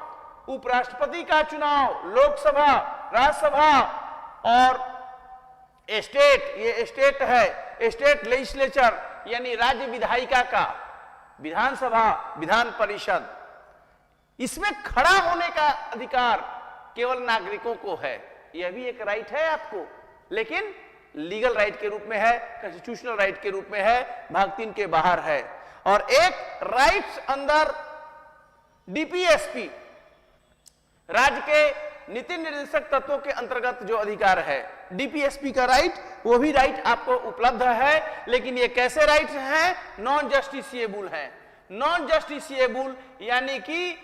उपराष्ट्रपति का चुनाव, लोकसभा, राज्यसभा और स्टेट, ये स्टेट है, स्टेट लेजिस्लेचर यानी राज्य विधायिका का, विधानसभा, विधान परिषद, इसमें खड़ा होने का अधिकार केवल नागरिकों को है। यह भी एक राइट है आपको, लेकिन लीगल राइट के रूप में है, कॉन्स्टिट्यूशनल राइट के रूप में है, भाग 3 के बाहर है। और एक राइट्स अंदर DPSP, राज्य के नीति निर्देशक तत्वों के अंतर्गत जो अधिकार है, DPSP का राइट, वो भी राइट आपको उपलब्ध है। लेकिन ये कैसे राइट हैं? नॉन जस्टिसिएबल है। नॉन जस्टिसिएबल यानी कि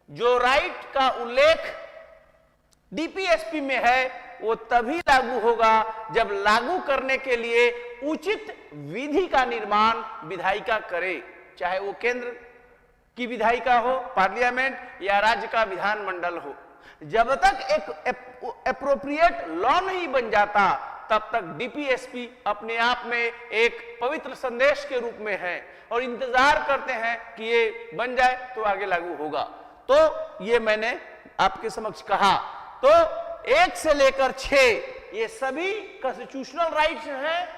जो राइट का उल्लेख DPSP में है वो तभी लागू होगा जब लागू करने के लिए उचित विधि का निर्माण विधायिका करे, चाहे वो केंद्र की विधायिका हो, पार्लियामेंट, या राज्य का विधानमंडल हो। जब तक एक एप्रोप्रिएट लॉ नहीं बन जाता तब तक DPSP अपने आप में एक पवित्र संदेश के रूप में है और इंतजार करते हैं कि ये बन जाए तो आगे लागू होगा। तो ये मैंने आपके समक्ष कहा। तो 1 से लेकर 6 ये सभी कॉन्स्टिट्यूशनल राइट्स हैं,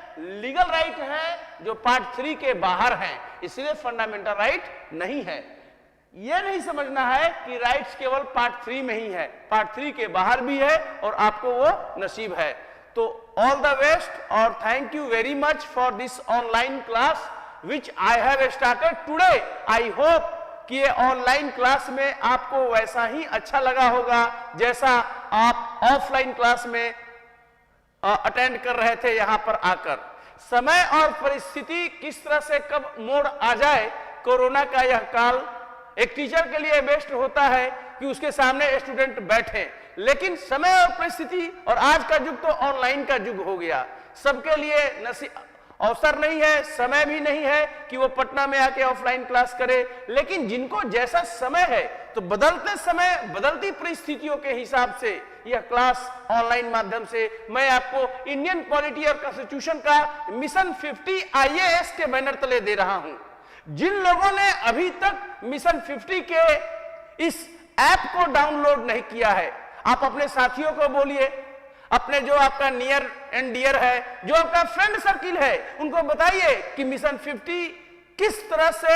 लीगल राइट हैं जो पार्ट 3 के बाहर हैं, इसलिए फंडामेंटल राइट नहीं है। यह नहीं समझना है कि राइट्स केवल पार्ट 3 में ही है, पार्ट 3 के बाहर भी है और आपको वो नसीब है। तो ऑल द बेस्ट और thank you very much for this online class which I have started today. I hope कि ये ऑनलाइन क्लास में आपको वैसा ही अच्छा लगा होगा जैसा आप ऑफलाइन क्लास में अटेंड कर रहे थे। यहां पर आकर समय और परिस्थिति किस तरह से कब मोड़ आ जाए, कोरोना का यह काल एक टीचर के लिए बेस्ट होता है कि उसके सामने स्टूडेंट बैठे, लेकिन समय और परिस्थिति और आज का युग तो ऑनलाइन का युग हो गया। सबके लिए अवसर नहीं है, समय भी नहीं है कि वो पटना में आके ऑफलाइन क्लास करे, लेकिन जिनको जैसा समय है तो बदलते समय, बदलती परिस्थितियों के हिसाब से यह क्लास ऑनलाइन माध्यम से मैं आपको इंडियन पॉलिटी और कॉन्स्टिट्यूशन का मिशन 50 IAS के बैनर तले दे रहा हूं। जिन लोगों ने अभी तक मिशन 50 के इस ऐप को डाउनलोड नहीं किया है, आप अपने साथियों को बोलिए, अपने जो आपका नियर एंड डियर है, जो आपका फ्रेंड सर्किल है, उनको बताइए कि मिशन 50 किस तरह से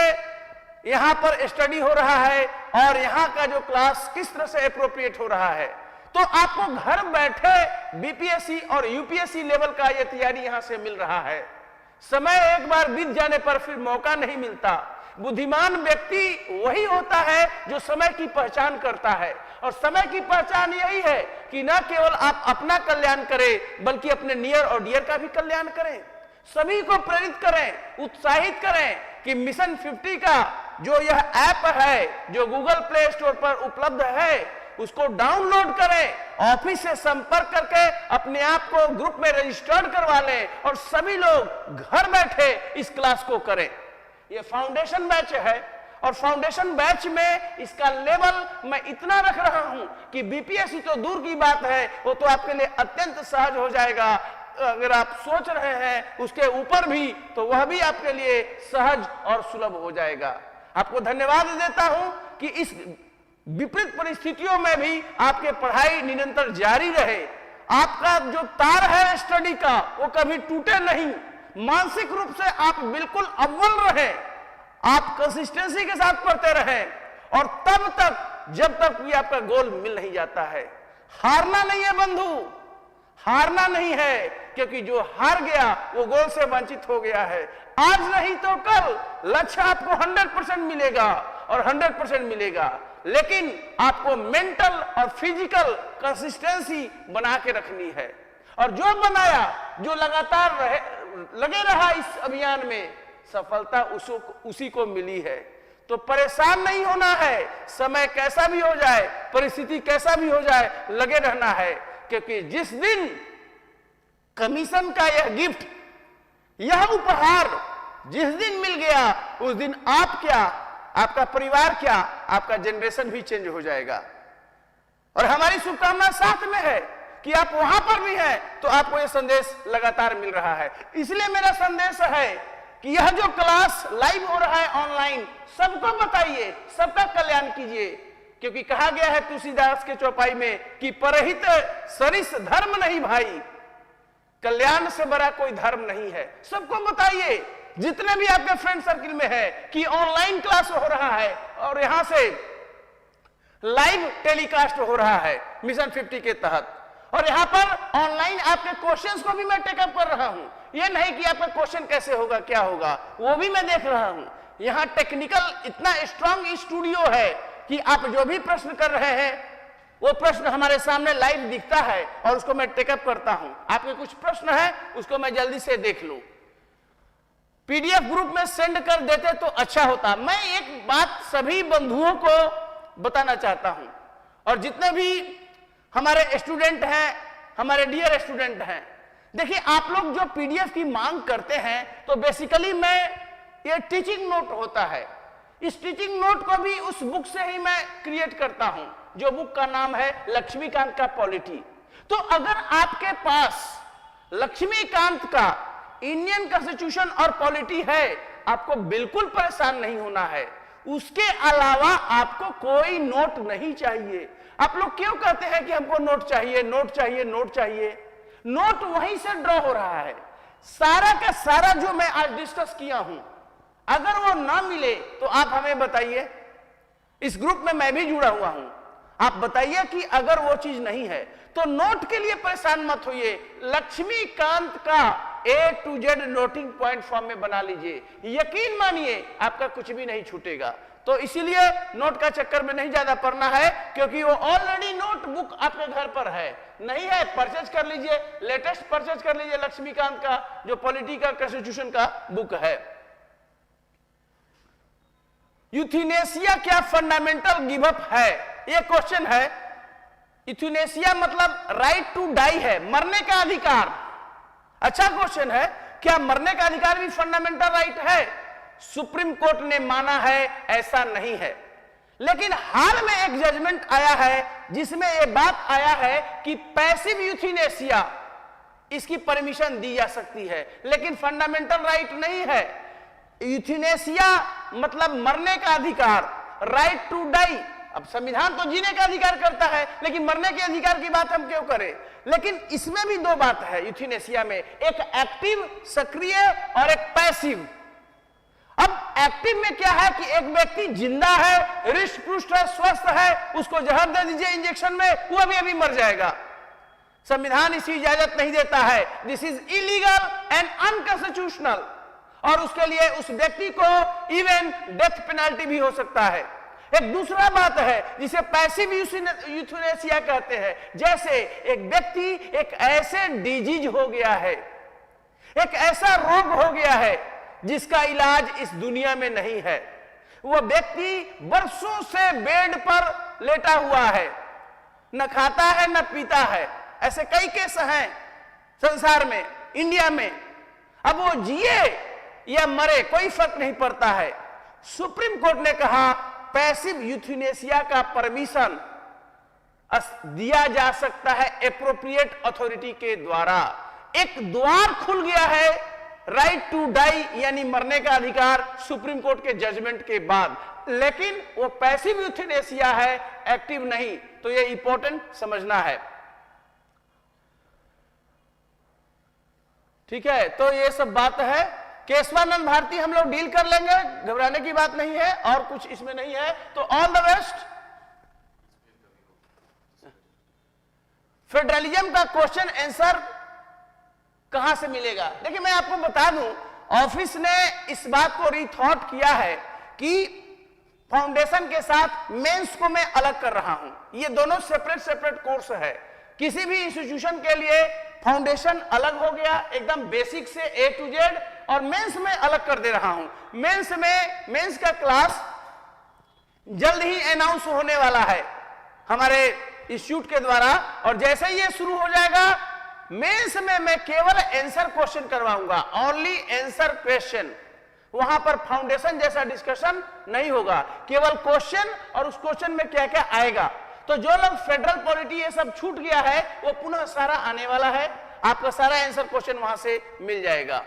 यहां पर स्टडी हो रहा है और यहां का जो क्लास किस तरह से एप्रोप्रिएट हो रहा है। तो आपको घर बैठे बीपीएससी और यूपीएससी लेवल का यह तैयारी यहां से मिल रहा है। समय एक बार बीत जाने पर फिर मौका नहीं मिलता। बुद्धिमान व्यक्ति वही होता है जो समय की पहचान करता है, और समय की पहचान यही है कि न केवल आप अपना कल्याण करें बल्कि अपने नियर और डियर का भी कल्याण करें। सभी को प्रेरित करें, उत्साहित करें कि मिशन 50 का जो यह ऐप है जो गूगल प्ले स्टोर पर उपलब्ध है उसको डाउनलोड करें, ऑफिस से संपर्क करके अपने आप को ग्रुप में रजिस्टर्ड करवा लें और सभी लोग घर बैठे इस क्लास को करें। यह फाउंडेशन बैच है और फाउंडेशन बैच में इसका लेवल मैं इतना रख रहा हूं कि बीपीएससी तो दूर की बात है, वो तो आपके लिए अत्यंत सहज हो जाएगा। अगर आप सोच रहे हैं उसके ऊपर भी, तो वह भी आपके लिए सहज और सुलभ हो जाएगा। आपको धन्यवाद देता हूं कि इस विपरीत परिस्थितियों में भी आपके पढ़ाई निरंतर जारी रहे। आपका जो तार है स्टडी का वो कभी टूटे नहीं। मानसिक रूप से आप बिल्कुल अव्वल रहे, आप कंसिस्टेंसी के साथ पढ़ते रहे और तब तक जब तक भी आपका गोल मिल नहीं जाता है। हारना नहीं है बंधु, हारना नहीं है, क्योंकि जो हार गया वो गोल से वंचित हो गया है। आज नहीं तो कल लक्ष्य आपको 100% मिलेगा और 100% मिलेगा, लेकिन आपको मेंटल और फिजिकल कंसिस्टेंसी बना के रखनी है। और जो बनाया, जो लगातार लगे रहा इस अभियान में, सफलता उसी को मिली है। तो परेशान नहीं होना है, समय कैसा भी हो जाए, परिस्थिति कैसा भी हो जाए, लगे रहना है, क्योंकि जिस दिन कमीशन का यह गिफ्ट, यह उपहार जिस दिन मिल गया, उस दिन आप क्या, आपका परिवार क्या, आपका जनरेशन भी चेंज हो जाएगा। और हमारी शुभकामना साथ में है कि आप वहां पर भी हैं तो आपको यह संदेश लगातार मिल रहा है। इसलिए मेरा संदेश है कि यह जो क्लास लाइव हो रहा है ऑनलाइन, सबको बताइए, सबका कल्याण कीजिए, क्योंकि कहा गया है तुलसीदास के चौपाई में कि परहित सरिस धर्म नहीं भाई, कल्याण से बड़ा कोई धर्म नहीं है। सबको बताइए, जितने भी आपके फ्रेंड सर्किल में है, कि ऑनलाइन क्लास हो रहा है और यहां से लाइव टेलीकास्ट हो रहा है मिशन 50 के तहत। और यहां पर ऑनलाइन आपके क्वेश्चंस को भी मैं टेकअप कर रहा हूं। यह नहीं कि आपका क्वेश्चन कैसे होगा, क्या होगा, वो भी मैं देख रहा हूं। यहां टेक्निकल इतना स्ट्रांग स्टूडियो है कि आप जो भी प्रश्न कर रहे हैं वो प्रश्न हमारे सामने लाइव दिखता है और उसको मैं टेकअप करता हूं। आपके कुछ प्रश्न है उसको मैं जल्दी से देख लूं, पीडीएफ ग्रुप में सेंड कर देते तो अच्छा होता। मैं एक बात सभी बंधुओं को बताना चाहता हूं, और जितने भी हमारे स्टूडेंट हैं, हमारे डियर स्टूडेंट हैं, देखिए आप लोग जो पीडीएफ की मांग करते हैं तो बेसिकली ये टीचिंग नोट होता है। इस टीचिंग नोट को भी उस बुक से ही मैं क्रिएट करता हूं, जो बुक का नाम है लक्ष्मीकांत का पॉलिटी। तो अगर आपके पास लक्ष्मीकांत का इंडियन कॉन्स्टिट्यूशन और पॉलिटी है, आपको बिल्कुल परेशान नहीं होना है। उसके अलावा आपको कोई नोट नहीं चाहिए। आप लोग क्यों कहते हैं कि हमको नोट चाहिए, नोट चाहिए, नोट चाहिए? नोट वहीं से ड्रॉ हो रहा है। सारा का सारा जो मैं आज डिस्कस किया हूं, अगर वो ना मिले तो आप हमें बताइए। इस ग्रुप में मैं भी जुड़ा हुआ हूं, आप बताइए कि अगर वो चीज नहीं है तो नोट के लिए परेशान मत होइए। लक्ष्मीकांत का A to Z noting point form में बना लीजिए, यकीन मानिए आपका कुछ भी नहीं छूटेगा। तो इसीलिए नोट का चक्कर में नहीं ज्यादा पड़ना है, क्योंकि वो ऑलरेडी नोट बुक आपके घर पर है। नहीं है, परचेज कर लीजिए, लेटेस्ट परचेज कर लीजिए लक्ष्मीकांत का जो पॉलिटी का कॉन्स्टिट्यूशन का बुक है। यूथेनेसिया क्या फंडामेंटल गिवअप है, ये क्वेश्चन है। यूथेनेसिया मतलब राइट टू डाई है, मरने का अधिकार। अच्छा क्वेश्चन है, क्या मरने का अधिकार भी फंडामेंटल राइट है? सुप्रीम कोर्ट ने माना है ऐसा नहीं है, लेकिन हाल में एक जजमेंट आया है जिसमें यह बात आया है कि पैसिव यूथेनेसिया इसकी परमिशन दी जा सकती है, लेकिन फंडामेंटल राइट नहीं है। यूथेनेसिया मतलब मरने का अधिकार, राइट टू डाई। अब संविधान तो जीने का अधिकार करता है, लेकिन मरने के अधिकार की बात हम क्यों करें? लेकिन इसमें भी दो बात है यूथेनेसिया में, एक एक्टिव सक्रिय और एक पैसिव। अब एक्टिव में क्या है कि एक व्यक्ति जिंदा है, हृष्ट पुष्ट है, स्वस्थ है, उसको जहर दे दीजिए इंजेक्शन में, वो अभी मर जाएगा। संविधान इसी इजाजत नहीं देता है। This is illegal and unconstitutional, और उसके लिए उस व्यक्ति को इवन डेथ पेनल्टी भी हो सकता है। एक दूसरा बात है जिसे पैसिव यूथेनेसिया कहते हैं, जैसे एक व्यक्ति एक ऐसे डिजीज हो गया है, एक ऐसा रोग हो गया है जिसका इलाज इस दुनिया में नहीं है, वह व्यक्ति वर्षों से बेड पर लेटा हुआ है, न खाता है न पीता है। ऐसे कई केस हैं संसार में, इंडिया में। अब वो जिए या मरे कोई फर्क नहीं पड़ता है। सुप्रीम कोर्ट ने कहा पैसिव यूथेनेसिया का परमिशन दिया जा सकता है एप्रोप्रिएट अथॉरिटी के द्वारा। एक द्वार खुल गया है राइट टू डाई यानी मरने का अधिकार सुप्रीम कोर्ट के जजमेंट के बाद, लेकिन वो पैसिव यूथेनेसिया है, एक्टिव नहीं। तो ये इंपॉर्टेंट समझना है। ठीक है, तो ये सब बात है। केशवानंद भारती हम लोग डील कर लेंगे, घबराने की बात नहीं है, और कुछ इसमें नहीं है। तो ऑल द बेस्ट। फेडरलिज्म का क्वेश्चन आंसर कहां से मिलेगा? देखिए मैं आपको बता दूं, ऑफिस ने इस बात को रीथॉट किया है कि फाउंडेशन के साथ मेंस को मैं अलग कर रहा हूं। ये दोनों सेपरेट सेपरेट कोर्स है। किसी भी इंस्टीट्यूशन के लिए फाउंडेशन अलग हो गया एकदम बेसिक से ए टू जेड, और मेंस में अलग कर दे रहा हूं। मेंस का क्लास जल्द ही अनाउंस होने वाला है हमारे इंस्टीट्यूट के द्वारा, और जैसे ही ये शुरू हो जाएगा मेंस में मैं केवल आंसर क्वेश्चन करवाऊंगा, ओनली आंसर क्वेश्चन। वहां पर फाउंडेशन जैसा डिस्कशन नहीं होगा, केवल क्वेश्चन, और उस क्वेश्चन में क्या क्या आएगा। तो जो लोग फेडरल पॉलिटी ये सब छूट गया है वो पुनः सारा आने वाला है, आपका सारा आंसर क्वेश्चन वहां से मिल जाएगा।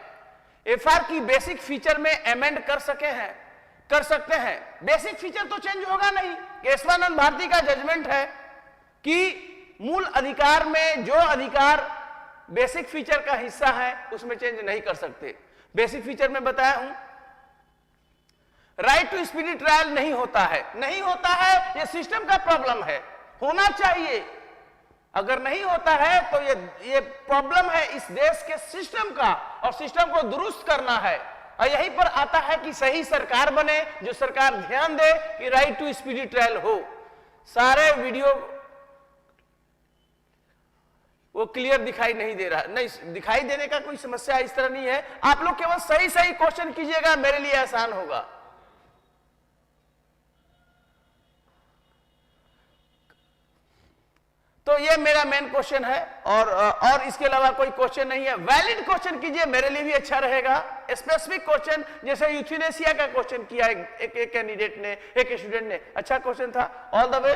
एफआर की बेसिक फीचर में अमेंड कर सकते हैं। बेसिक फीचर तो चेंज होगा नहीं। केशवानंद भारती का जजमेंट है कि मूल अधिकार में जो अधिकार बेसिक फीचर का हिस्सा है उसमें चेंज नहीं कर सकते। बेसिक फीचर में बताया हूं, राइट टू स्पीडी ट्रायल नहीं होता है, ये सिस्टम का प्रॉब्लम है। होना चाहिए, अगर नहीं होता है तो ये प्रॉब्लम है इस देश के सिस्टम का, और सिस्टम को दुरुस्त करना है। और यहीं पर आता है कि सही सरकार बने, जो सरकार ध्यान दे कि राइट टू स्पीडी ट्रायल हो। सारे वीडियो वो क्लियर दिखाई नहीं दे रहा, नहीं दिखाई देने का कोई समस्या इस तरह नहीं है। आप लोग केवल सही सही क्वेश्चन कीजिएगा, मेरे लिए आसान होगा। तो ये मेरा मेन क्वेश्चन है, और इसके अलावा कोई क्वेश्चन नहीं है। वैलिड क्वेश्चन कीजिए, मेरे लिए भी अच्छा रहेगा। स्पेसिफिक क्वेश्चन जैसे यूथेनेसिया का क्वेश्चन किया एक कैंडिडेट ने, एक स्टूडेंट ने, अच्छा क्वेश्चन था। All the best.